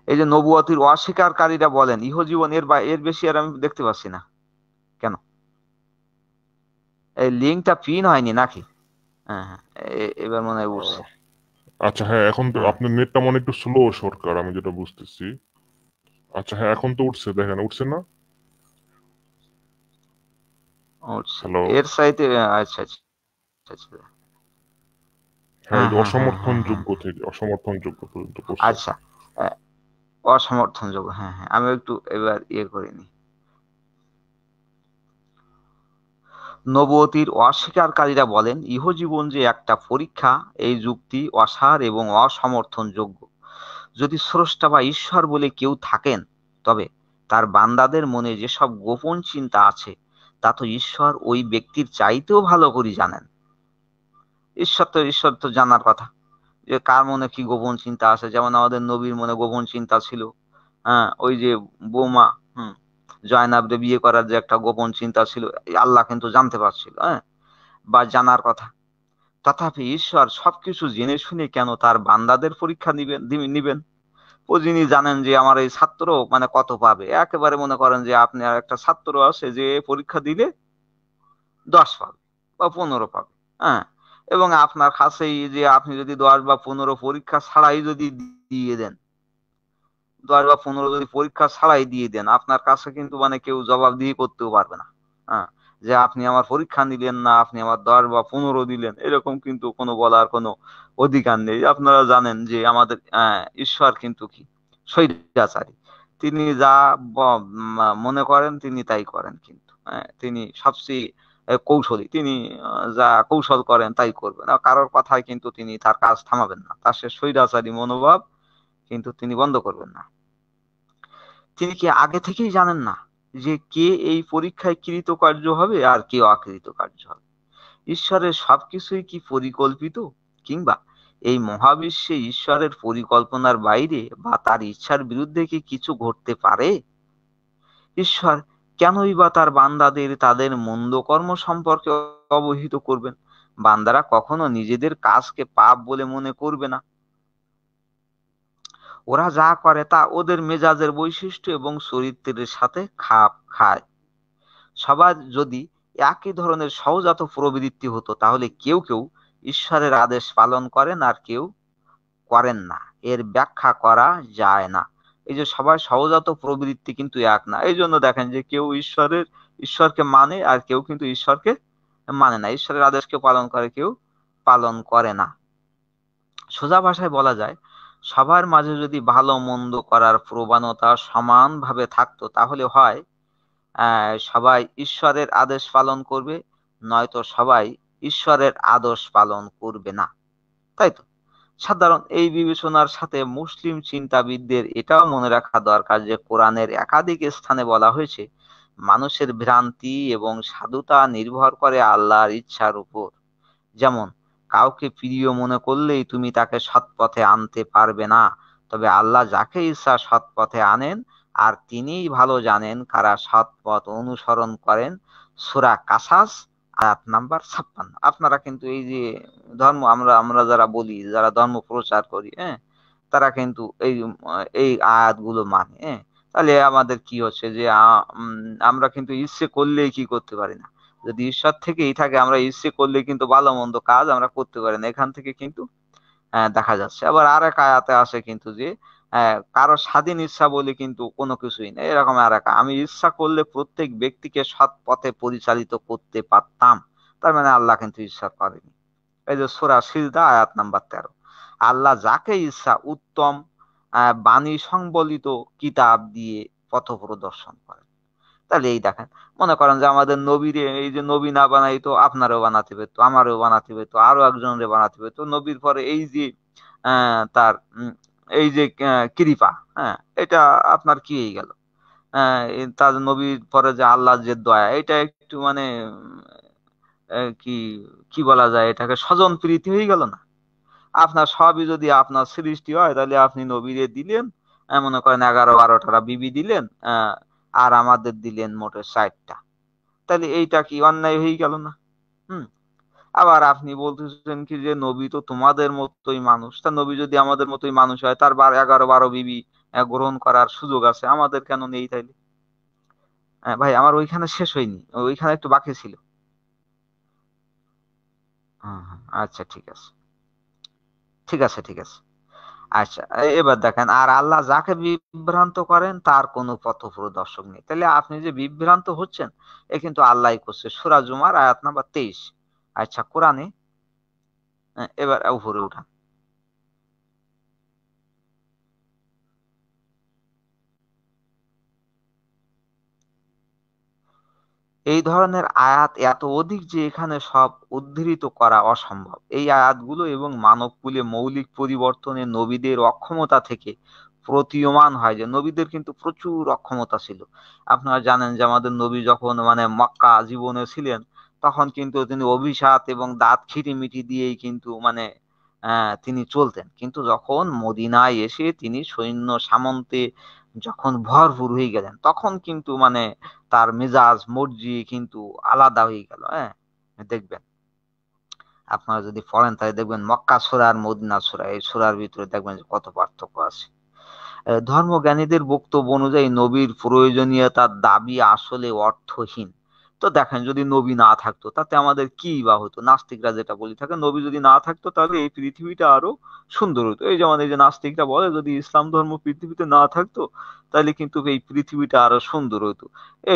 এই যে নবুয়তির অস্বীকারীরা বলেন ইহজীবন, এর বেশি আর আমি দেখতে পাচ্ছি না কেন। এই লিঙ্কটা পিন হয়নি নাকি? হ্যাঁ হ্যাঁ, এবার মনে হয় উঠছে। আচ্ছা, হ্যাঁ, এখন তো হ্যাঁ, আপনার নেটটা মনে একটু স্লো সরকার, আমি যেটা বুঝতেছি। আচ্ছা, হ্যাঁ, এখন তো উঠছে, দেখেন উঠছে না? উঠছে হ্যালো। এর সাইতে। আচ্ছা আচ্ছা আচ্ছা। হ্যাঁ, এই হ্যাঁ যে হ্যাঁ হ্যাঁ হ্যাঁ হ্যাঁ। অসমর্থনযোগ্য থেকে অসমর্থনযোগ্য পর্যন্ত পড়ছে। আচ্ছা, আহ, অসমর্থনযোগ্য। হ্যাঁ হ্যাঁ, আমি একটু এবার করিনি। নবুয়তির অস্বীকারীরা বলেন ইহজীবন যে একটা পরীক্ষা, এই যুক্তি অসার এবং অসমর্থনযোগ্য। যদি স্রষ্টা বা ঈশ্বর বলে কেউ থাকেন, তবে তার বান্দাদের মনে যেসব গোপন চিন্তা আছে তা তো ঈশ্বর ওই ব্যক্তির চাইতেও ভালো করে জানেন। ঈশ্বর তো জানার কথা যে কার মনে কি গোপন চিন্তা আছে। যেমন আমাদের নবীর মনে গোপন চিন্তা ছিল। হ্যাঁ, ওই যে বৌমা, হুম, জয়নাবরে বিয়ে করার যে একটা গোপন চিন্তা ছিল, আল্লাহ কিন্তু জানতে পারছিল, বা জানার কথা। তথাপি ঈশ্বর সবকিছু জেনে শুনে কেন তার বান্দাদের পরীক্ষা নিবেন? ও যিনি জানেন যে আমার এই ছাত্র মানে কত পাবে, একেবারে মনে করেন যে আপনি আর একটা ছাত্র আছে যে পরীক্ষা দিলে 10 পাবে বা 15 পাবে, হ্যাঁ, এবং আপনার কাছেই যে আপনি যদি 10 বা 15 পরীক্ষা ছাড়াই যদি দিয়ে দেন, 10 বা 15 যদি পরীক্ষা ছাড়াই দিয়ে দেন, আপনার কাছে কিন্তু মানে কেউ জবাবদিহি করতেও পারবে না, হ্যাঁ, যে আপনি আমার পরীক্ষা নিলেন না, আপনি আমার 10 বা 15 দিলেন, এরকম কিন্তু কোনো বলার কোনো অধিকার নেই। আপনারা জানেন যে আমাদের ঈশ্বর কিন্তু কি স্বৈরাচারী। তিনি যা মনে করেন তিনি তাই করেন, কিন্তু তিনি সবচেয়ে কৌশলী। তিনি যা কৌশল করেন তাই করবেন, আর কারোর কথায় কিন্তু তিনি তার কাজ থামাবেন না, তার সে স্বৈরাচারী মনোভাব কিন্তু তিনি বন্ধ করবেন না। তিনি কি আগে থেকেই জানেন না যে কে এই পরীক্ষায় কৃতকার্য হবে আর কে অকৃতকার্য হবে? ঈশ্বরের সবকিছুই কি পরিকল্পিত, কিংবা এই মহাবিশ্বে ঈশ্বরের পরিকল্পনার বাইরে বা তার ইচ্ছার বিরুদ্ধে কি কিছু ঘটতে পারে? ঈশ্বর কেনই বা তার বান্দাদের তাদের মন্দ কর্ম সম্পর্কে অবহিত করবেন? বান্দারা কখনো নিজেদের কাজকে পাপ বলে মনে করবে না। ওরা যা করে তা ওদের মেজাজের বৈশিষ্ট্য এবং চরিত্রের সাথে খাপ খায়। সবার যদি একই ধরনের সহজাত প্রবৃত্তি হতো, তাহলে কেউ কেউ ঈশ্বরের আদেশ পালন করেন আর কেউ করেন না, এর ব্যাখ্যা করা যায় না। এই যে সবার সহজাত প্রবৃত্তি কিন্তু এক না, এই জন্য দেখেন যে কেউ ঈশ্বরকে মানে আর কেউ কিন্তু ঈশ্বরকে মানে না, ঈশ্বরের আদেশকে পালন করে, কেউ পালন করে না। সোজা ভাষায় বলা যায়, সবার মাঝে যদি ভালো মন্দ করার প্রবণতা সমানভাবে থাকতো, তাহলে হয় সবাই ঈশ্বরের আদেশ পালন করবে, নয়তো সবাই ঈশ্বরের আদেশ পালন করবে না, তাই তো? সাধারণ এই বিবেচনার সাথে মুসলিম চিন্তাবিদদের এটাও মনে রাখা দরকার যে কোরআনের একাধিক স্থানে বলা হয়েছে মানুষের ভ্রান্তি এবং সাধুতা নির্ভর করে আল্লাহর ইচ্ছার উপর। যেমন, কাউকে প্রিয় মনে করলেই তুমি তাকে সৎপথে আনতে পারবে না, তবে আল্লাহ যাকে ইচ্ছা সৎপথে আনেন, আর তিনিই ভালো জানেন কারা সৎপথ অনুসরণ করেন। সূরা কাসাস আয়াত নাম্বার 56। আপনারা কিন্তু এই যে ধর্ম, আমরা আমরা যারা বলি, যারা ধর্ম প্রচার করি, হ্যাঁ, তারা কিন্তু এই আয়াতগুলো মানে, হ্যাঁ। তাহলে আমাদের কি হচ্ছে যে আমরা কিন্তু ইচ্ছে করলেই কি করতে পারি না। যদি ঈশ্বর থেকেই থাকে, আমরা ইচ্ছে করলে কিন্তু ভালো মন্দ কাজ আমরা করতে পারি না, এখান থেকে কিন্তু দেখা যাচ্ছে। আবার আর এক আয়াতে আসে কিন্তু যে কারো স্বাধীন ইচ্ছা বলে কিন্তু কোনো কিছুই নেই, এরকম আর এক, আমি ইচ্ছা করলে প্রত্যেক ব্যক্তিকে সৎ পথে পরিচালিত করতে পারতাম। তার মানে আল্লাহ কিন্তু ইচ্ছা করেনি। এই যে সূরা সিজদা আয়াত নাম্বার 13, আল্লাহ যাকে ইচ্ছা উত্তম বাণী সংবলিত কিতাব দিয়ে পথ প্রদর্শন করেন। তাহলে এই দেখেন, মনে করেন যে আমাদের নবীরে এই যে নবী না বানাইতো, আপনারও বানাতে পেতো, আমারও বানাতে পেতো, আরো একজনের বানাতে পেতো। নবীর পরে এই যে তার এই যে কৃপা, হ্যাঁ, এটা আপনার কি হয়ে গেল? তার নবীর পরে যে আল্লাহ যে দয়া, এটা একটু মানে কি কি বলা যায়, এটাকে স্বজন প্রীতি হয়ে গেল না? আপনার সবই যদি আপনার সৃষ্টি হয়, তাহলে আপনি নবীরে দিলেন মনে করেন 11-12টা বিবি দিলেন, আর আমাদের দিলেন মোটে 60টা। তাহলে এইটা কি অন্যায় হয়ে গেল না? হুম। আবার আপনি বলতেছেন কি যে নবী তো তোমাদের মতোই মানুষ, তা নবী যদি আমাদের মতোই মানুষ হয়, তার 11-12 বিবি গ্রহণ করার সুযোগ আছে, আমাদের কেন নেই তাইলে? ভাই আমার ওইখানে শেষ হয়নি, ওইখানে একটু বাকি ছিল। হ্যাঁ হ্যাঁ, আচ্ছা ঠিক আছে, ঠিক আছে, ঠিক আছে। আচ্ছা, এবার দেখেন, আর আল্লাহ যাকে বিভ্রান্ত করেন তার কোনো পথ প্রদর্শক নেই। তাহলে আপনি যে বিভ্রান্ত হচ্ছেন, এ কিন্তু আল্লাহই করছে। সূরা জুমার আয়াত নাম্বার 23। আচ্ছা, কোরআনে এবার উপরে উঠান। এই ধরনের আয়াত এত অধিক যে এখানে সব উদ্ধৃত করা অসম্ভব। এই আয়াতগুলো এবং মানবকুলে মৌলিক পরিবর্তনে নবীদের অক্ষমতা থেকে প্রতীয়মান হয় যে নবীদের কিন্তু প্রচুর অক্ষমতা ছিল। আপনারা জানেন যে আমাদের নবী যখন মানে মক্কা জীবনে ছিলেন, তখন কিন্তু তিনি অভিশাপ এবং দাঁত খিটিমিটি দিয়েই কিন্তু মানে তিনি চলতেন। কিন্তু যখন মদিনায় এসে তিনি সৈন্য সামন্তে যখন ভরপুর হয়ে গেলেন, তখন কিন্তু মানে তার মেজাজ মর্জি কিন্তু আলাদা হয়ে গেল, হ্যাঁ, দেখবেন। আপনারা যদি পড়েন তাহলে দেখবেন মক্কা সূরা আর মদিনা সূরা, এই সূরার ভিতরে দেখবেন যে কত পার্থক্য আছে। ধর্মজ্ঞানীদের বক্তব্য অনুযায়ী নবীর প্রয়োজনীয়তার দাবি আসলে অর্থহীন। তো দেখেন, যদি নবী না থাকতো তাতে আমাদের কি বা হতো? নাস্তিকরা যেটা বলে থাকে, নবী যদি না থাকতো তাহলে এই পৃথিবীটা আরো সুন্দর হতো। এই যেমন এই যে নাস্তিকরা বলে যদি ইসলাম ধর্ম পৃথিবীতে না থাকতো তাহলে কিন্তু এই পৃথিবীটা আরো সুন্দর হতো।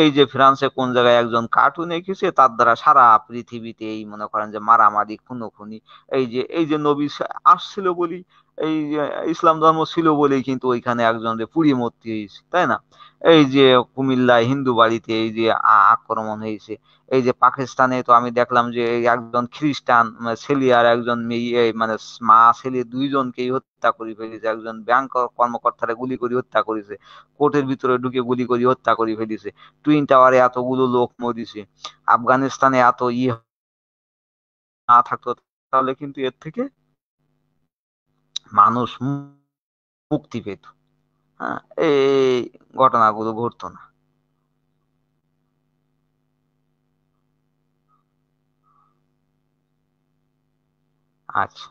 এই যে ফ্রান্সে কোন জায়গায় একজন কার্টুন এঁকেছে, তার দ্বারা সারা পৃথিবীতে এই মনে করেন যে মারামারি খুনোখুনি। এই যে নবী আসছিল বলি, এই যে ইসলাম ধর্ম ছিল বলেই কিন্তু ওইখানে একজনকে পুড়িয়ে মরতে হয়েছে, তাই না? এই যে কুমিল্লায় হিন্দু বাড়িতে এই যে আক্রমণ হয়েছে। এই যে পাকিস্তানে তো আমি দেখলাম যে এই একজন খ্রিস্টান ছেলে আর একজন মেয়ে, মানে মা ছেলে দুইজনকেই হত্যা করে ফেলেছে। একজন ব্যাংক কর্মকর্তারা গুলি করে হত্যা করেছে, কোর্টের ভিতরে ঢুকে গুলি করে হত্যা করে ফেলেছে। টুইন টাওয়ারে এতগুলো লোক মরিছে। আফগানিস্তানে এত না থাকতো তাহলে কিন্তু এর থেকে মানুষ মুক্তি পেত। হ্যাঁ, এই ঘটনাগুলো ঘটতো না। আচ্ছা,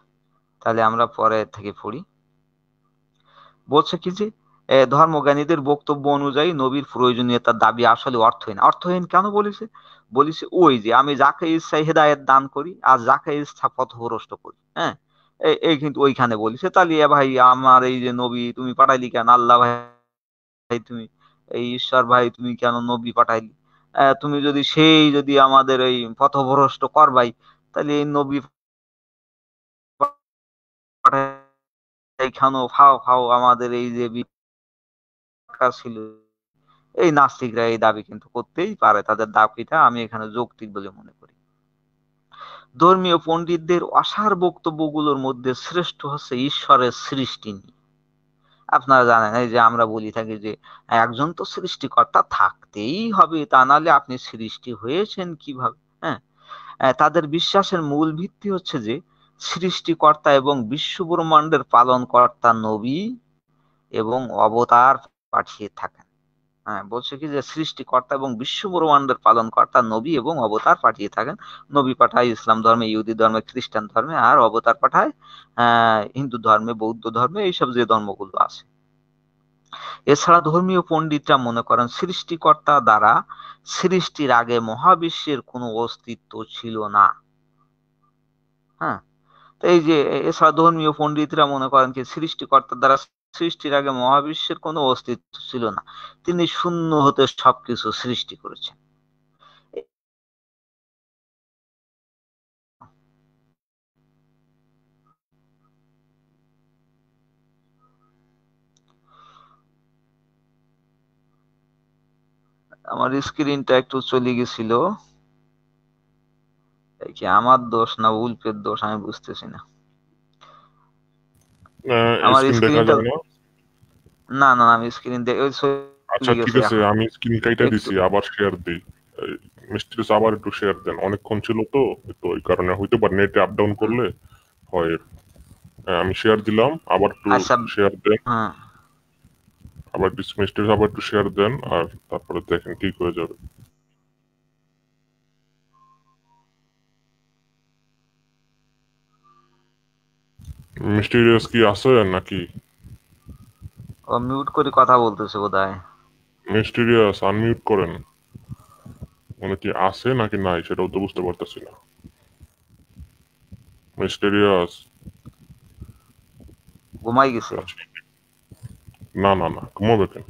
তাহলে আমরা পরে থেকে পড়ি। বলছে কি যে ধর্মজ্ঞানীদের বক্তব্য অনুযায়ী নবীর প্রয়োজনীয়তার দাবি আসলে অর্থহীন। অর্থহীন কেন বলেছে? বলেছে ওই যে আমি যাকে ইচ্ছা হেদায়েত দান করি আর যাকে ইচ্ছা পথভ্রষ্ট করি। হ্যাঁ, এই কিন্তু ওইখানে বলেছে। তাহলে ভাই আমার এই যে নবী তুমি পাঠাইলি কেন? আল্লাহ ভাই তুমি, এই ঈশ্বর ভাই তুমি কেন নবী পাঠাইলি? তুমি যদি যদি আমাদের এই পথভ্রষ্ট করবাই, তাহলে এই নবী পাঠাই কেন? ফাও ফাও আমাদের এই যে বিকাশ ছিল। এই নাস্তিকরা এই দাবি কিন্তু করতেই পারে, তাদের দাবিটা আমি এখানে যৌক্তিক বলে মনে করি। ধর্মীয় পণ্ডিতদের অসার বক্তব্যগুলোর মধ্যে শ্রেষ্ঠ হচ্ছে ঈশ্বরের সৃষ্টি নিয়ে। আপনারা জানেন এই যে আমরা বলি থাকি যে একজন তো সৃষ্টিকর্তা থাকতেই হবে, তা নাহলে আপনি সৃষ্টি হয়েছেন কিভাবে? হ্যাঁ, তাদের বিশ্বাসের মূল ভিত্তি হচ্ছে যে সৃষ্টিকর্তা এবং বিশ্ব ব্রহ্মাণ্ডের পালনকর্তা নবী এবং অবতার পাঠিয়ে থাকেন। হ্যাঁ, বলছে কি যে সৃষ্টিকর্তা এবং বিশ্ব ব্রহ্মাণ্ডের পালনকর্তা নবী এবং অবতার পাঠিয়ে থাকেন। নবী পাঠায় ইসলাম ধর্মে, ইহুদি ধর্মে, খ্রিস্টান ধর্মে, আর অবতার পাঠায় হিন্দু ধর্মে, বৌদ্ধ ধর্মে, এইসব যে ধর্মগুলো আছে। এছাড়া ধর্মীয় পণ্ডিতরা মনে করেন সৃষ্টিকর্তা দ্বারা সৃষ্টির আগে মহাবিশ্বের কোনো অস্তিত্ব ছিল না। হ্যাঁ, তো এই যে এছাড়া ধর্মীয় পণ্ডিতরা মনে করেন কি সৃষ্টিকর্তার দ্বারা সৃষ্টির আগে মহাবিশ্বের কোনো অস্তিত্ব ছিল না, তিনি শূন্য হতে সবকিছু সৃষ্টি করেছেন। আমার স্ক্রিনটা একটু চলে গেছিল, এই কি আমার দোষ না উল্পের দোষ আমি বুঝতেছি না। আমার স্ক্রিন দেখা স্ক্রিনটা, যায় না? না না আমি স্ক্রিন দেখে আচ্ছা চলে ঠিক গেছে আছে, এখন। আমি স্ক্রিন কাইটা একটু দিছি, আবার শেয়ার দিই। মিস্ট্রিস আবার একটু শেয়ার দেন, অনেকক্ষণ ছিল তো, তো ওই কারণে হইতে পারে নেটে আপ ডাউন করলে হয়। আমি শেয়ার দিলাম, আবার একটু আচ্ছা। শেয়ার দেন। হ্যাঁ, আবার মিস্ট্রিস আবার একটু শেয়ার দেন, আর তারপরে দেখেন ঠিক হয়ে যাবে। মিস্টিরিয়াস কি আছে নাকি? ও মিউট করে কথা বলতেছে বোধহয়। মিস্টিরিয়াস আনমিউট করেন। মানে কি আছে নাকি নাই সেটাও তো বুঝতে পারতেছি না। মিস্টিরিয়াস। ঘুমাই গেছে। আচ্ছা, না না না, ঘুমাবে কেন?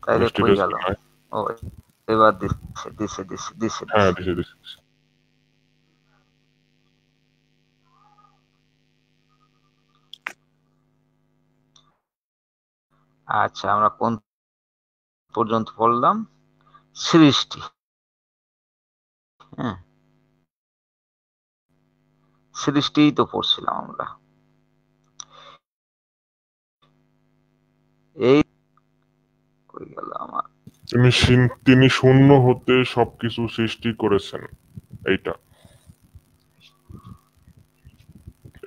তাইলে কই মিস্টিরিয়াস গেল? কি নাই? ও, এবার দিচ্ছে দিচ্ছে দিচ্ছে দিচ্ছে হ্যাঁ দিচ্ছে। দিছি দিছি দিছি। আচ্ছা, আমরা কোন পর্যন্ত পড়লাম? সৃষ্টি। হ্যাঁ, সৃষ্টিই তো পড়ছিলাম আমরা। এই কই গেল আমার? তিনি শূন্য হতে সবকিছু সৃষ্টি করেছেন, এইটা।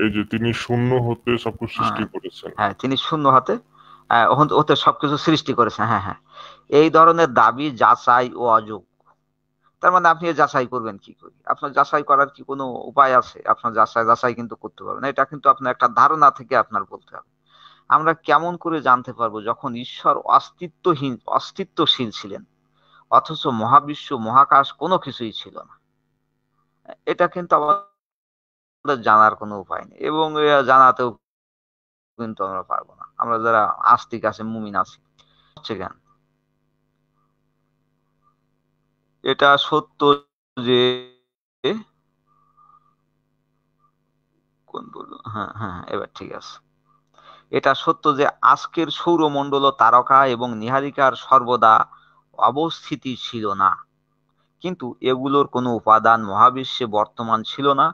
এই যে তিনি শূন্য হতে সবকিছু সৃষ্টি হ্যাঁ করেছেন। হ্যাঁ, তিনি শূন্য হাতে হতে সবকিছু সৃষ্টি করেছেন। হ্যাঁ হ্যাঁ, এই ধরনের দাবি যাচাই ও অযোগ্য। তার মানে আপনি যাচাই করবেন কি করে? আপনার যাচাই করার কি কোনো উপায় আছে? আপনার যাচাই কিন্তু করতে পারবেন না। এটা কিন্তু আপনার একটা ধারণা থেকে আপনার বলতে হবে। আমরা কেমন করে জানতে পারবো যখন ঈশ্বর অস্তিত্বশীল ছিলেন অথচ মহাবিশ্ব মহাকাশ কোনো কিছুই ছিল না? এটা কিন্তু আমাদের জানার কোনো উপায় নেই, এবং জানাতেও কিন্তু আমরা পারবো না, আমরা যারা আস্তিক আছে, মুমিন আছি। হচ্ছে কেন? এটা সত্য যে কোন বলবো, হ্যাঁ হ্যাঁ হ্যাঁ, এবার ঠিক আছে। এটা সত্য যে আজকের সৌরমণ্ডল ও তারকা এবং নীহারিকার সর্বদা অবস্থিতি ছিল না, কিন্তু এগুলোর কোনো উপাদান মহাবিশ্বে বর্তমান ছিল না,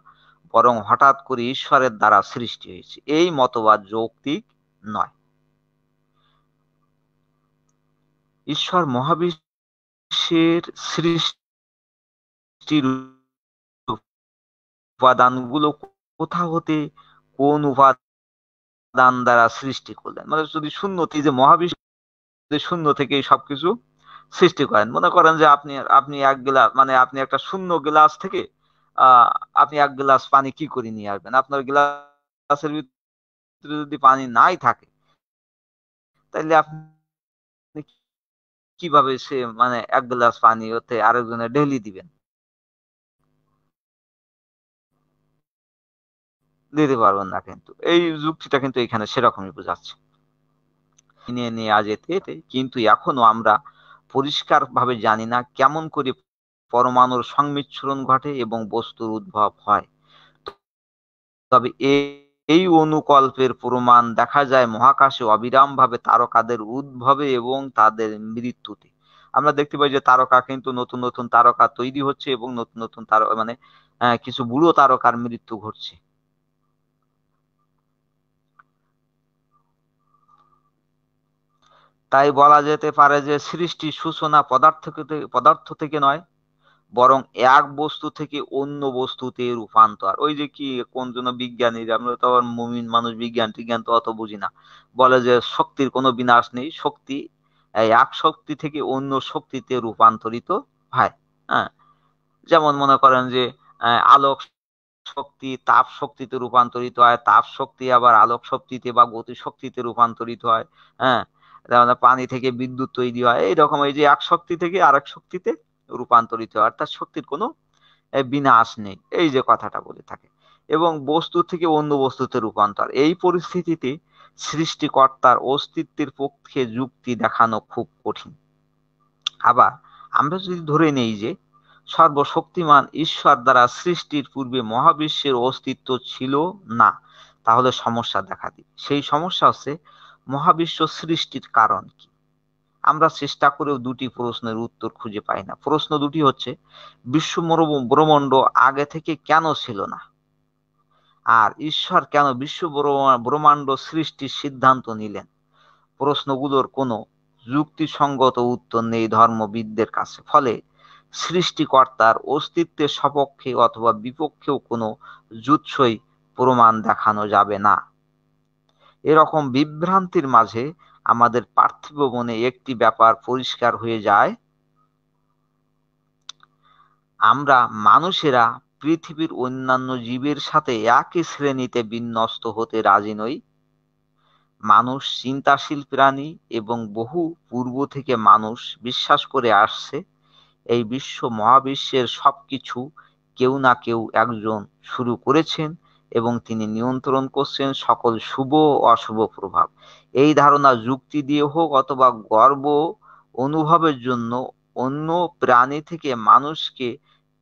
বরং হঠাৎ করে ঈশ্বরের দ্বারা সৃষ্টি হয়েছে। এই মতবাদ যৌক্তিক নয়। ঈশ্বর মহাবিশ্বের সৃষ্টির উপাদানগুলো কোথা হতে, কোন উপাদান দ্বারা সৃষ্টি করলেন? মানে যদি শূন্যতে, যে মহাবিশ্ব শূন্য থেকেই সবকিছু সৃষ্টি করেন, মনে করেন যে আপনি আপনি এক গ্লাস, মানে আপনি একটা শূন্য গ্লাস থেকে আহ আপনি এক গ্লাস পানি কি করে নিয়ে আসবেন? আপনার গ্লাসের ভিতরে যদি পানি নাই থাকে, তাহলে আপনি কিভাবে সে মানে এক গ্লাস পানি হতে আরেকজনে ঢেলি দিবেন? দিতে পারবেন না। কিন্তু এই যুক্তিটা কিন্তু এখানে সেরকমই বোঝাচ্ছে। নিয়ে নেওয়া যেতে, কিন্তু এখনো আমরা পরিষ্কার ভাবে জানি না কেমন করে পরমাণুর সংমিশ্রণ ঘটে এবং বস্তুর উদ্ভব হয়। তবে এই অনুকল্পের প্রমাণ দেখা যায় মহাকাশে অবিরাম ভাবে তারকাদের উদ্ভবে এবং তাদের মৃত্যুতে। আমরা দেখতে পাই যে তারকা কিন্তু নতুন নতুন তারকা তৈরি হচ্ছে, এবং নতুন নতুন তারকা মানে কিছু বুড়ো তারকার মৃত্যু ঘটছে। তাই বলা যেতে পারে যে সৃষ্টির সূচনা পদার্থ থেকে নয়, বরং এক বস্তু থেকে অন্য বস্তুতে রূপান্তর। ওই যে কি কোন জন বিজ্ঞানী, আমরা তো আবার মুমিন মানুষ, বিজ্ঞান টিজ্ঞান তো অত বুঝি না, বলে যে শক্তির কোনো বিনাশ নেই, শক্তি এই এক শক্তি থেকে অন্য শক্তিতে রূপান্তরিত হয়। হ্যাঁ, যেমন মনে করেন যে আলোক শক্তি তাপ শক্তিতে রূপান্তরিত হয়, তাপ শক্তি আবার আলোক শক্তিতে বা গতি শক্তিতে রূপান্তরিত হয়। হ্যাঁ, যেমন পানি থেকে বিদ্যুৎ তৈরি হয়, এইরকম এই যে এক শক্তি থেকে আরেক শক্তিতে রূপান্তরিত হয়, অর্থাৎ শক্তির কোনো বিনাশ নেই, এই যে কথাটা বলে থাকে। এবং বস্তু থেকে অন্য বস্তুতে রূপান্তর, এই পরিস্থিতিতে সৃষ্টিকর্তার অস্তিত্বের পক্ষে যুক্তি দেখানো খুব কঠিন। আবার আমরা যদি ধরে নেই যে সর্বশক্তিমান ঈশ্বর দ্বারা সৃষ্টির পূর্বে মহাবিশ্বের অস্তিত্ব ছিল না, তাহলে সমস্যা দেখা দিবে। সেই সমস্যা হচ্ছে মহাবিশ্ব সৃষ্টির কারণ কি? আমরা চেষ্টা করেও দুটি প্রশ্নের উত্তর খুঁজে পাই না। প্রশ্ন দুটি হচ্ছে, বিশ্ব ব্রহ্মাণ্ড আগে থেকে কেন ছিল না, আর ঈশ্বর কেন বিশ্ব ব্রহ্মাণ্ড সৃষ্টির সিদ্ধান্ত নিলেন? প্রশ্নগুলোর কোনো যুক্তিসঙ্গত উত্তর নেই ধর্মবিদদের কাছে। ফলে সৃষ্টিকর্তার অস্তিত্বের সপক্ষে অথবা বিপক্ষেও কোনো যুৎসই প্রমাণ দেখানো যাবে না। এরকম বিভ্রান্তির মাঝে আমাদের পার্থিব মনে একটি ব্যাপার পরিষ্কার হয়ে যায়, আমরা মানুষেরা পৃথিবীর অন্যান্য জীবের সাথে একই শ্রেণীতে বিন্যস্ত হতে রাজি নই। মানুষ চিন্তাশীল প্রাণী, এবং বহু পূর্ব থেকে মানুষ বিশ্বাস করে আসছে এই বিশ্ব মহাবিশ্বের সবকিছু কেউ না কেউ একজন শুরু করেছেন, এবং তিনি নিয়ন্ত্রণ করছেন সকল শুভ ও অশুভ প্রভাব। এই ধারণা যুক্তি দিয়ে হোক অথবা গর্ব অনুভবের জন্য অন্য প্রাণী থেকে মানুষকে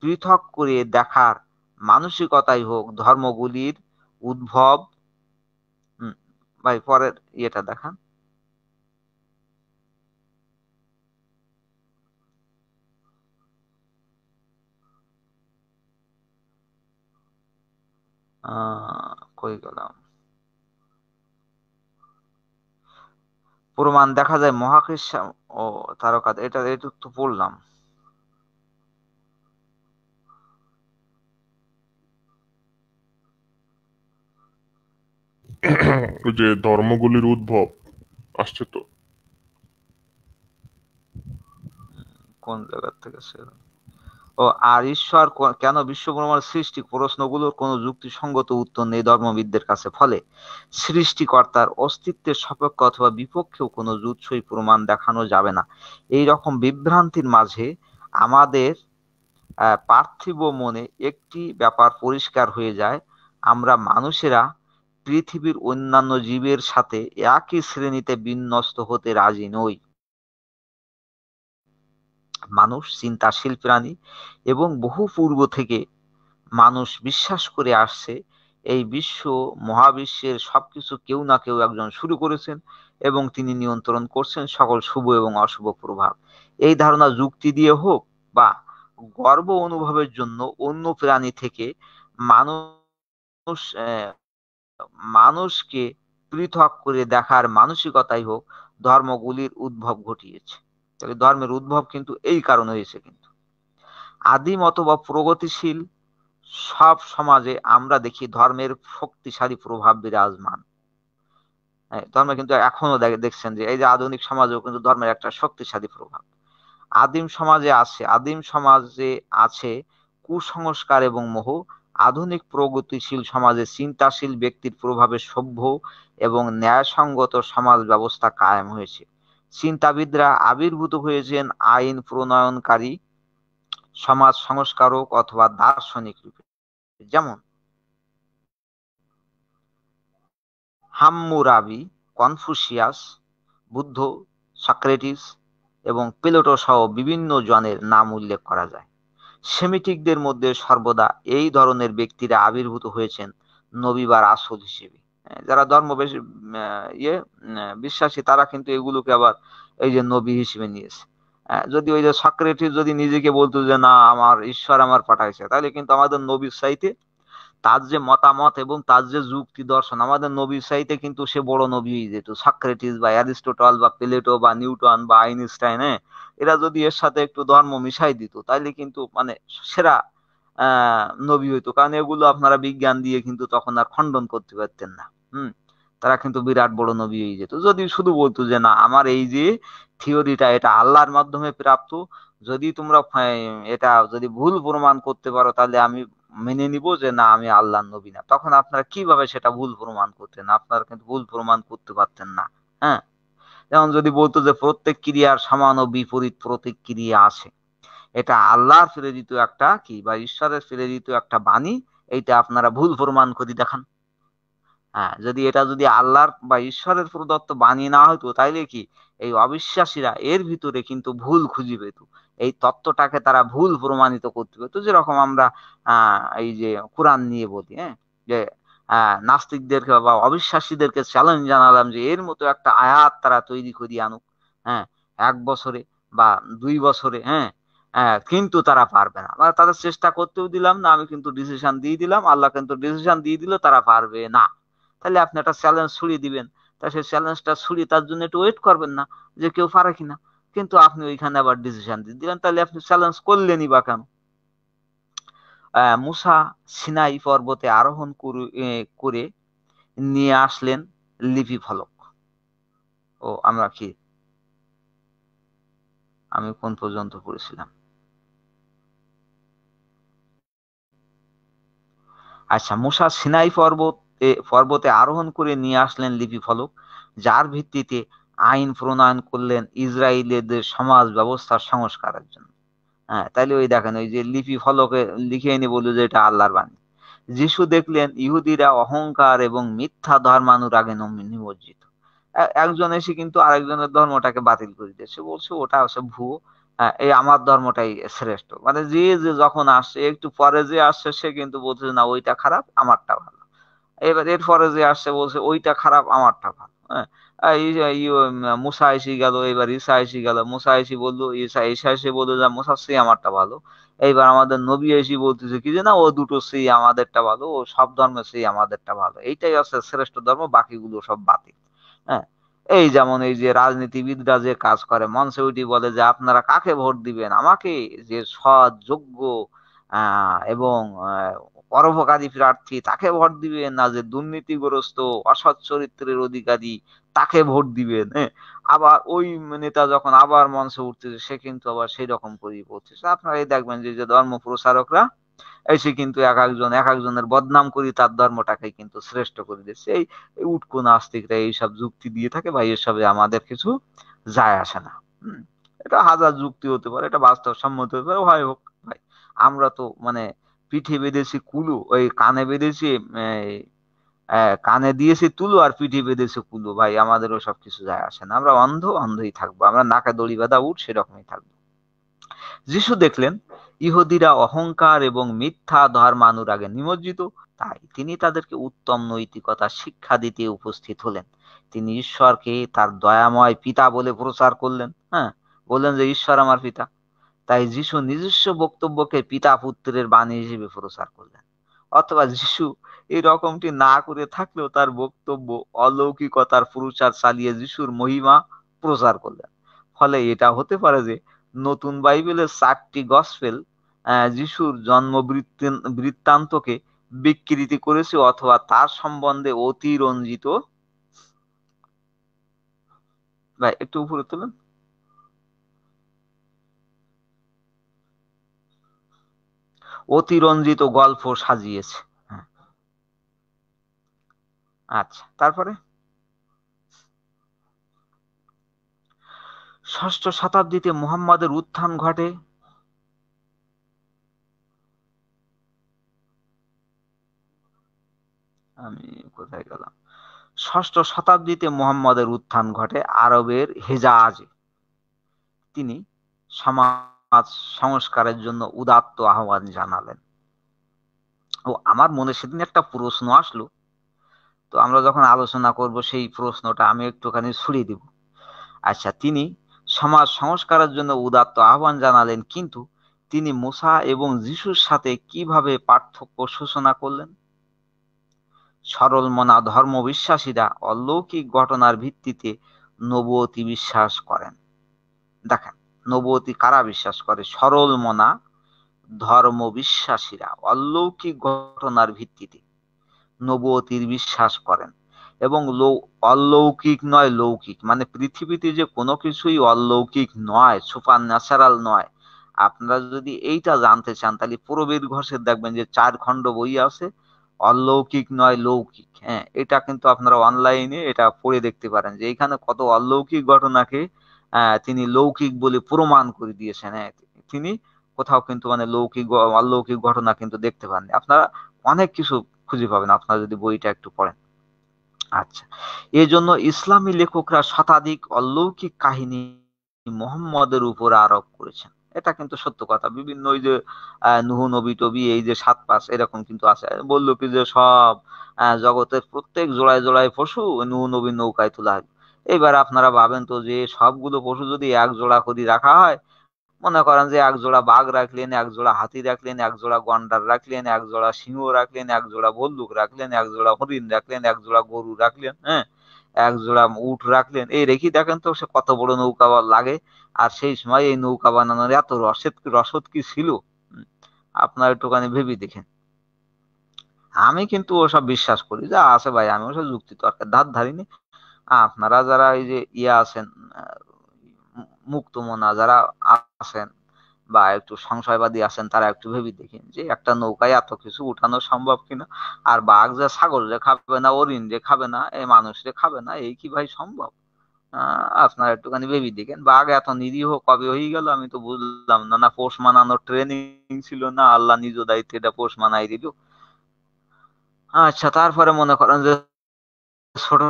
পৃথক করে দেখার মানসিকতাই হোক ধর্মগুলির উদ্ভব। হুম, ভাই পরের ইয়েটা দেখান। কই গেলাম? প্রমাণ দেখা যায় মহাকাশ ও তারকা, এটা এটা তো পড়লাম। ওই যে ধর্মগুলির উদ্ভব আসছে তো। কোন জায়গা থেকে ছিল? ও আর ঈশ্বর কেন বিশ্বব্রহ্মাণ্ড সৃষ্টি প্রশ্নগুলোর কোনো যুক্তিসঙ্গত উত্তর নেই ধর্মবিদদের কাছে। ফলে সৃষ্টিকর্তার অস্তিত্বের সপক্ষে অথবা বিপক্ষেও কোনো যুৎসই প্রমাণ দেখানো যাবে না। এই রকম বিভ্রান্তির মাঝে আমাদের পার্থিব মনে একটি ব্যাপার পরিষ্কার হয়ে যায়, আমরা মানুষেরা পৃথিবীর অন্যান্য জীবের সাথে একই শ্রেণীতে বিন্যস্ত হতে রাজি নই। মানুষ চিন্তাশীল প্রাণী এবং বহু পূর্ব থেকে মানুষ বিশ্বাস করে আসছে এই বিশ্ব মহাবিশ্বের সবকিছু কেউ না কেউ একজন শুরু করেছেন এবং তিনি নিয়ন্ত্রণ করছেন সকল শুভ এবং অশুভ প্রভাব। এই ধারণা যুক্তি দিয়ে হোক বা গর্ব অনুভবের জন্য অন্য প্রাণী থেকে মানুষ মানুষকে পৃথক করে দেখার মানসিকতাই হোক ধর্মগুলির উদ্ভব ঘটিয়েছে। তবে ধর্মের উদ্ভব কিন্তু এই কারণে হয়েছে। কিন্তু আদিম অথবা প্রগতিশীল সব সমাজে আমরা দেখি ধর্মের শক্তিশালী প্রভাব বিরাজমান। ধর্মে কিন্তু এখনো দেখছেন যে এই যে আধুনিক সমাজেও কিন্তু ধর্মের একটা শক্তিশালী প্রভাব। আদিম সমাজে আছে কুসংস্কার এবং মোহ। আধুনিক প্রগতিশীল সমাজে চিন্তাশীল ব্যক্তির প্রভাবে সভ্য এবং ন্যায়সঙ্গত সমাজ ব্যবস্থা কায়েম হয়েছে। চিন্তাবিদরা আবির্ভূত হয়েছেন আইন প্রণয়নকারী, সমাজ সংস্কারক অথবা দার্শনিক রূপে। যেমন হাম্মুরাবি, কনফুসিয়াস, বুদ্ধ, সক্রেটিস এবং প্লেটো সহ বিভিন্ন জনের নাম উল্লেখ করা যায়। সেমিটিকদের মধ্যে সর্বদা এই ধরনের ব্যক্তিরা আবির্ভূত হয়েছেন নবী বা রাসূল হিসেবে। যারা ধর্ম বেশি বিশ্বাসী তারা কিন্তু এগুলোকে আবার এই যে নবী হিসেবে নিয়েছে। যদি ওই যে সক্রেটিস যদি নিজেকে বলতো যে না আমার ঈশ্বর আমার পাঠাইছে, তাহলে কিন্তু আমাদের নবীর চাইতে তার যে মতামত এবং তার যে যুক্তি দর্শন আমাদের নবীর চাইতে কিন্তু সে বড় নবী হয়ে যেত। সক্রেটিস বা অ্যারিস্টটল বা প্লেটো বা নিউটন বা আইনস্টাইন, এরা যদি এর সাথে একটু ধর্ম মিশাই দিত তাইলে কিন্তু মানে সেরা নবী হইতো। কারণ এগুলো আপনারা বিজ্ঞান দিয়ে কিন্তু তখন আর খণ্ডন করতে পারতেন না। তারা কিন্তু বিরাট বড় নবী হয়ে যেত যদি শুধু বলতো যে না আমার এই যে থিওরিটা এটা আল্লাহর মাধ্যমে প্রাপ্ত, যদি তোমরা এটা যদি ভুল প্রমাণ করতে পারো তাহলে আমি মেনে নিব যে না আমি আল্লাহর নবী না। তখন আপনারা কিভাবে সেটা ভুল প্রমাণ করতেন? আপনারা কিন্তু ভুল প্রমাণ করতে পারতেন না। হ্যাঁ, যেমন যদি বলতো যে প্রত্যেক ক্রিয়ার সমান ও বিপরীত প্রতিক্রিয়া আছে, এটা আল্লাহর প্রেরিত একটা কি বা ঈশ্বরের প্রেরিত একটা বাণী, এইটা আপনারা ভুল প্রমাণ করে দেখান। হ্যাঁ, যদি আল্লাহর বা ঈশ্বরের প্রদত্ত বাণী না হতো তাইলে কি এই অবিশ্বাসীরা এর ভিতরে কিন্তু ভুল খুঁজে পেত, এই তত্ত্বটাকে তারা ভুল প্রমাণিত করতে পেত। যেরকম আমরা এই যে কোরআন নিয়ে বলি, যে নাস্তিকদেরকে বা অবিশ্বাসীদেরকে চ্যালেঞ্জ জানালাম যে এর মতো একটা আয়াত তারা তৈরি করি আনুক, হ্যাঁ, 1 বছরে বা 2 বছরে, কিন্তু তারা পারবে না। মানে তাদের চেষ্টা করতেও দিলাম না, আমি কিন্তু ডিসিশন দিয়ে দিলাম, আল্লাহ কিন্তু ডিসিশন দিয়ে দিল তারা পারবে না। তাহলে আপনি একটা চ্যালেঞ্জ ছুড়ে দিবেন, তা সেই চ্যালেঞ্জটা ছুড়ি তার জন্য একটু ওয়েট করবেন না যে কেউ পারে কিনা। কিন্তু আপনি ওইখানে আবার ডিসিশন দিয়ে দিলেন, তাহলে আপনি চ্যালেঞ্জ করলেনই বা কেন? মুসা সিনাই পর্বতে আরোহণ করে নিয়ে আসলেন লিপি ফলক। আমি কোন পর্যন্ত পড়েছিলাম? আচ্ছা, মুসা সিনাই পর্বতে আরোহণ করে নিয়ে আসলেন লিপি ফলক, যার ভিত্তিতে আইন প্রণয়ন করলেন ইসরায়েলিদের সমাজ ব্যবস্থার সংস্কারের জন্য। হ্যাঁ, তাইলে ওই দেখেন ওই যে লিপি ফলকে লিখে এনে বললো যে এটা আল্লাহর বাণী। যিশু দেখলেন ইহুদিরা অহংকার এবং মিথ্যা ধর্মানুরাগে নিমজ্জিত। একজন এসে কিন্তু আরেকজনের ধর্মটাকে বাতিল করে দিয়েছে, বলছে ওটা হচ্ছে ভুয়ো, এই আমার ধর্মটাই শ্রেষ্ঠ। মানে যে যে যখন আসছে একটু পরে যে আসছে সে কিন্তু বলছে না ওইটা খারাপ আমারটা ভালো, এবার এরপরে যে আসছে বলছে ওইটা খারাপ আমারটা ভালো। হ্যাঁ, মুসা এসে গেল, এবার ঈসা এসে গেল, মুসা এসে বললো ঈসা এসে বললো যে মুসার সেই আমারটা ভালো। এইবার আমাদের নবী এসে বলতেছে কি যে না ও দুটো সেই আমাদেরটা ভালো, ও সব ধর্মের সেই আমাদেরটা ভালো, এইটাই হচ্ছে শ্রেষ্ঠ ধর্ম, বাকিগুলো সব বাতিল। হ্যাঁ, এই যেমন এই যে রাজনীতিবিদরা যে কাজ করে মঞ্চে উঠে বলে যে আপনারা কাকে ভোট দিবেন, আমাকে, যে সৎ যোগ্য এবং পরোপকারী প্রার্থী তাকে ভোট দিবেন, না যে দুর্নীতিগ্রস্ত অসৎ চরিত্রের অধিকারী তাকে ভোট দিবেন। হ্যাঁ, আবার ওই নেতা যখন আবার মঞ্চে উঠতেছে সে কিন্তু আবার সেই রকম করেই বলতেছে। আপনারা এই দেখবেন যে যে ধর্ম প্রচারকরা এসে কিন্তু এক একজনের বদনাম করি তার ধর্মটাকে কিন্তু শ্রেষ্ঠ করে দিচ্ছে। এই উটকো নাস্তিকরা এইসব যুক্তি দিয়ে থাকে, ভাই এসবে আমাদের কিছু যায় আসে না। হম, এটা হাজার যুক্তি হতে পারে, এটা বাস্তবসম্মত হতে পারে, হয় হোক ভাই। আমরা তো মানে পিঠে বেঁধেছি কুলু, ওই কানে বেঁধেছি কানে দিয়েছি তুলো আর পিঠে বেঁধেছে কুলো, ভাই আমাদের ওসব কিছু যায় আসে না। আমরা অন্ধই থাকবো, আমরা নাকে দড়ি বাঁধা উঠ সেরকমই থাকবো। যিশু দেখলেন ইহুদিরা অহংকার এবং মিথ্যা ধর্মানুরাগে নিমজ্জিত, তাই তিনি তাদেরকে উত্তম নৈতিকতা শিক্ষা দিতে উপস্থিত হলেন। তিনি ঈশ্বরকে তার দয়াময় পিতা বলে প্রচার করলেন। হ্যাঁ, বললেন যে ঈশ্বর আমার পিতা। তাই যিশু নিজস্ব বক্তব্যকে পিতা পুত্রের বাণী হিসেবে প্রচার করলেন। অথবা যিশু এই রকমটি না করে থাকলেও তার বক্তব্য অলৌকিকতার প্রচার চালিয়ে যিশুর মহিমা প্রচার করলেন। ফলে এটা হতে পারে যে নতুন বাইবেলের 4টি গসপেল যিশুর জন্ম বৃত্তান্তকে বিকৃতি করেছে, অথবা তার সম্বন্ধে অতিরঞ্জিত। ভাই একটু উপরে তুলেন। অতিরঞ্জিত গল্প সাজিয়েছে। হ্যাঁ, আচ্ছা, তারপরে 6ষ্ঠ শতাব্দীতে মুহাম্মদের উত্থান ঘটে। আমি কোথায় গেলাম? 6ষ্ঠ শতাব্দীতে মুহাম্মদের উত্থান ঘটে আরবের হেজাজে। তিনি সমাজ সংস্কারের জন্য উদাত্ত আহ্বান জানালেন। ও আমার মনে সেদিন একটা প্রশ্ন আসলো, তো আমরা যখন আলোচনা করব সেই প্রশ্নটা আমি একটুখানি ছুড়ে দিব। আচ্ছা, তিনি সমাজ সংস্কারের জন্য উদাত্ত আহ্বান জানালেন, কিন্তু তিনি মুসা এবং যিশুর সাথে কিভাবে পার্থক্য সূচনা করলেন? সরল মনা ধর্ম বিশ্বাসীরা অলৌকিক ঘটনার ভিত্তিতে নবুয়তি বিশ্বাস করেন। দেখেন, নবুয়তি কারা বিশ্বাস করে? সরল মনা ধর্ম বিশ্বাসীরা অলৌকিক ঘটনার ভিত্তিতে নবুয়তির বিশ্বাস করেন। এবং অলৌকিক নয় লৌকিক, মানে পৃথিবীতে যে কোনো কিছুই অলৌকিক নয়, সুপার ন্যাচারাল নয়। আপনারা যদি এইটা জানতে চান তাহলে প্রবীর ঘোষের দেখবেন যে 4 খণ্ড বই আছে, অলৌকিক নয় লৌকিক। হ্যাঁ, এটা কিন্তু আপনারা অনলাইনে এটা পড়ে দেখতে পারেন যে এখানে কত অলৌকিক ঘটনাকে তিনি লৌকিক বলে প্রমাণ করে দিয়েছেন। হ্যাঁ, তিনি কোথাও কিন্তু মানে অলৌকিক ঘটনা কিন্তু দেখতে পাননি। আপনারা অনেক কিছু খুঁজে পাবেন আপনারা যদি বইটা একটু পড়েন। আচ্ছা, এই জন্য ইসলামী লেখকরা শতাধিক অলৌকিক কাহিনী মুহাম্মদের উপর আরোপ করেছেন। এটা কিন্তু সত্য কথা। বিভিন্ন ওই যে নূহ নবী টবি, এই যে 7 পাঁচ এরকম কিন্তু আছে। বললো কি যে সব জগতের প্রত্যেক জোড়ায় জোড়ায় পশু নূহ নবীর নৌকায় তোলা হয়। এবার আপনারা ভাবেন তো যে সবগুলো পশু যদি এক জোড়া করে রাখা হয়, মনে করেন যে এক জোড়া বাঘ রাখলেন, এক জোড়া হাতি রাখলেন, এক জোড়া গন্ডার রাখলেন, এক জোড়া সিংহ রাখলেন, এক জোড়া ভল্লুক রাখলেন, এক জোড়া হরিণ রাখলেন, এক জোড়া গরু রাখলেন, হ্যাঁ, এক জোড়া উট রাখলেন, এই রেখি দেখেন তো সে কত বড় নৌকা লাগে। আর সেই সময় এই নৌকা বানানোর এত রসদ কি ছিল? হুম, আপনার একটুখানি ভেবে দেখেন। আমি কিন্তু ওসব বিশ্বাস করি যা আছে ভাই, আমি ওসব যুক্তি তর্কের ধার ধারিনি। আপনারা যারা এই যে আছেন, মুক্তমনা যারা আছেন বা একটু সংশয়বাদী আছেন, তারা একটু ভেবে দেখেন যে একটা নৌকায় এত কিছু উঠানো সম্ভব কিনা। আর বাঘ যে ছাগল যে খাবে না, হরিণ যে খাবে না, এই মানুষ যে খাবে না, এই কি ভাই সম্ভব? আপনারা একটুখানি ভেবে দেখেন, বাঘ এত নিরীহ কবে হয়ে গেল আমি তো বুঝলাম না। না পোষ মানানোর ট্রেনিং ছিল, না আল্লাহ নিজ দায়িত্বে এটা পোষ মানাই দিল। আচ্ছা, তারপরে মনে করেন যে ছোট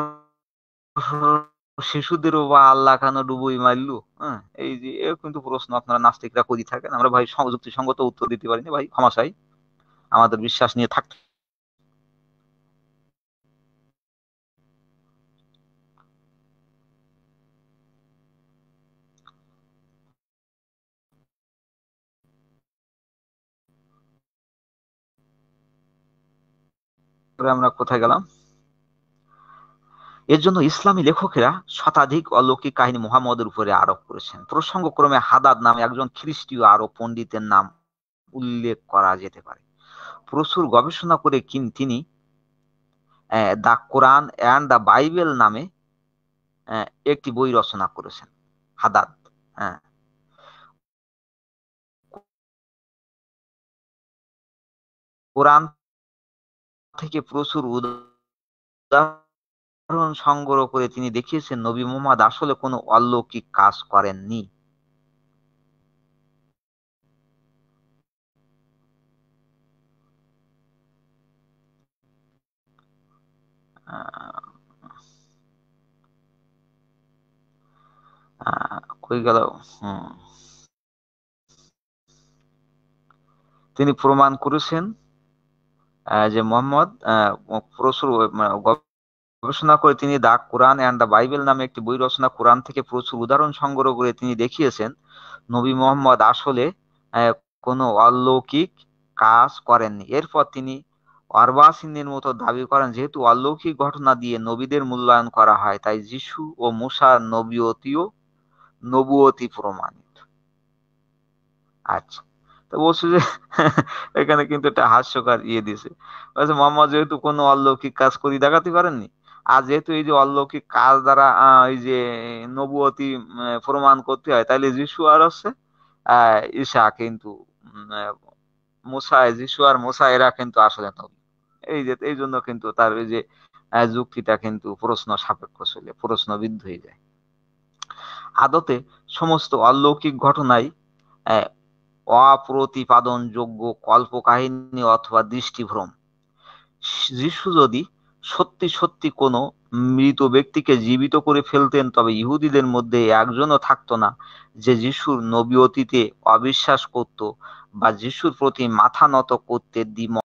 শিশুদেরও বা আল্লাহ কেন ডুবুই মারলো? হ্যাঁ, এই যে এ কিন্তু প্রশ্ন আপনারা নাস্তিকরা করি থাকেন। আমরা ভাই যুক্তিসঙ্গত উত্তর দিতে পারিনি, ভাই ক্ষমা চাই, আমাদের বিশ্বাস নিয়ে থাকতে। আমরা কোথায় গেলাম? এর জন্য ইসলামী লেখকেরা শতাধিক অলৌকিক কাহিনী মুহাম্মদের উপরে আরোপ করেছেন। প্রসঙ্গক্রমে হাদাদ নামে একজন খ্রিস্টীয় আরব পণ্ডিতের নাম উল্লেখ করা যেতে পারে। প্রচুর গবেষণা করে তিনি the Quran and the Bible নামে একটি বই রচনা করেছেন। হাদাদ। হ্যাঁ, কোরআন থেকে প্রচুর উদাহরণ সংগ্রহ করে তিনি দেখিয়েছেন নবী মুহাম্মদ আসলে কোনো অলৌকিক কাজ করেননি। কই গেল? তিনি প্রমাণ করেছেন যে মোহাম্মদ প্রচুর গবেষণা করে তিনি the Quran and the Bible নামে একটি বই রচনা কোরআন থেকে প্রচুর উদাহরণ সংগ্রহ করে তিনি দেখিয়েছেন নবী মোহাম্মদ আসলে কোনো অলৌকিক কাজ করেননি। এরপর তিনি অরবাসিনের মতো দাবি করেন যেহেতু অলৌকিক ঘটনা দিয়ে নবীদের মূল্যায়ন করা হয় তাই যিশু ও মুসার নবুয়তি প্রমাণিত। আচ্ছা, তো বলছে যে এখানে কিন্তু একটা হাস্যকর দিয়েছে, মোহাম্মদ যেহেতু কোনো অলৌকিক কাজ করে দেখাতে পারেননি, আর যেহেতু এই যে অলৌকিক কাজ দ্বারা এই যে নবুয়তি প্রমাণ করতে হয়, তাইলে যিশু আর হচ্ছে ঈসা কিন্তু যিশু আর মুসা এরা কিন্তু আসলে নবী। এই জন্য কিন্তু তার ওই যে যুক্তিটা কিন্তু প্রশ্ন সাপেক্ষ ছিল, প্রশ্নবিদ্ধ হয়ে যায়। আদতে সমস্ত অলৌকিক ঘটনাই অপ্রতিপাদনযোগ্য কল্পকাহিনী অথবা দৃষ্টিভ্রম। যিশু যদি সত্যি সত্যি কোনো মৃত ব্যক্তিকে জীবিত করে ফেলতেন তবে ইহুদিদের মধ্যে একজনও থাকতো না যে যিশুর নবুয়তিতে অবিশ্বাস করত বা যিশুর প্রতি মাথা নত করতে দ্বিমত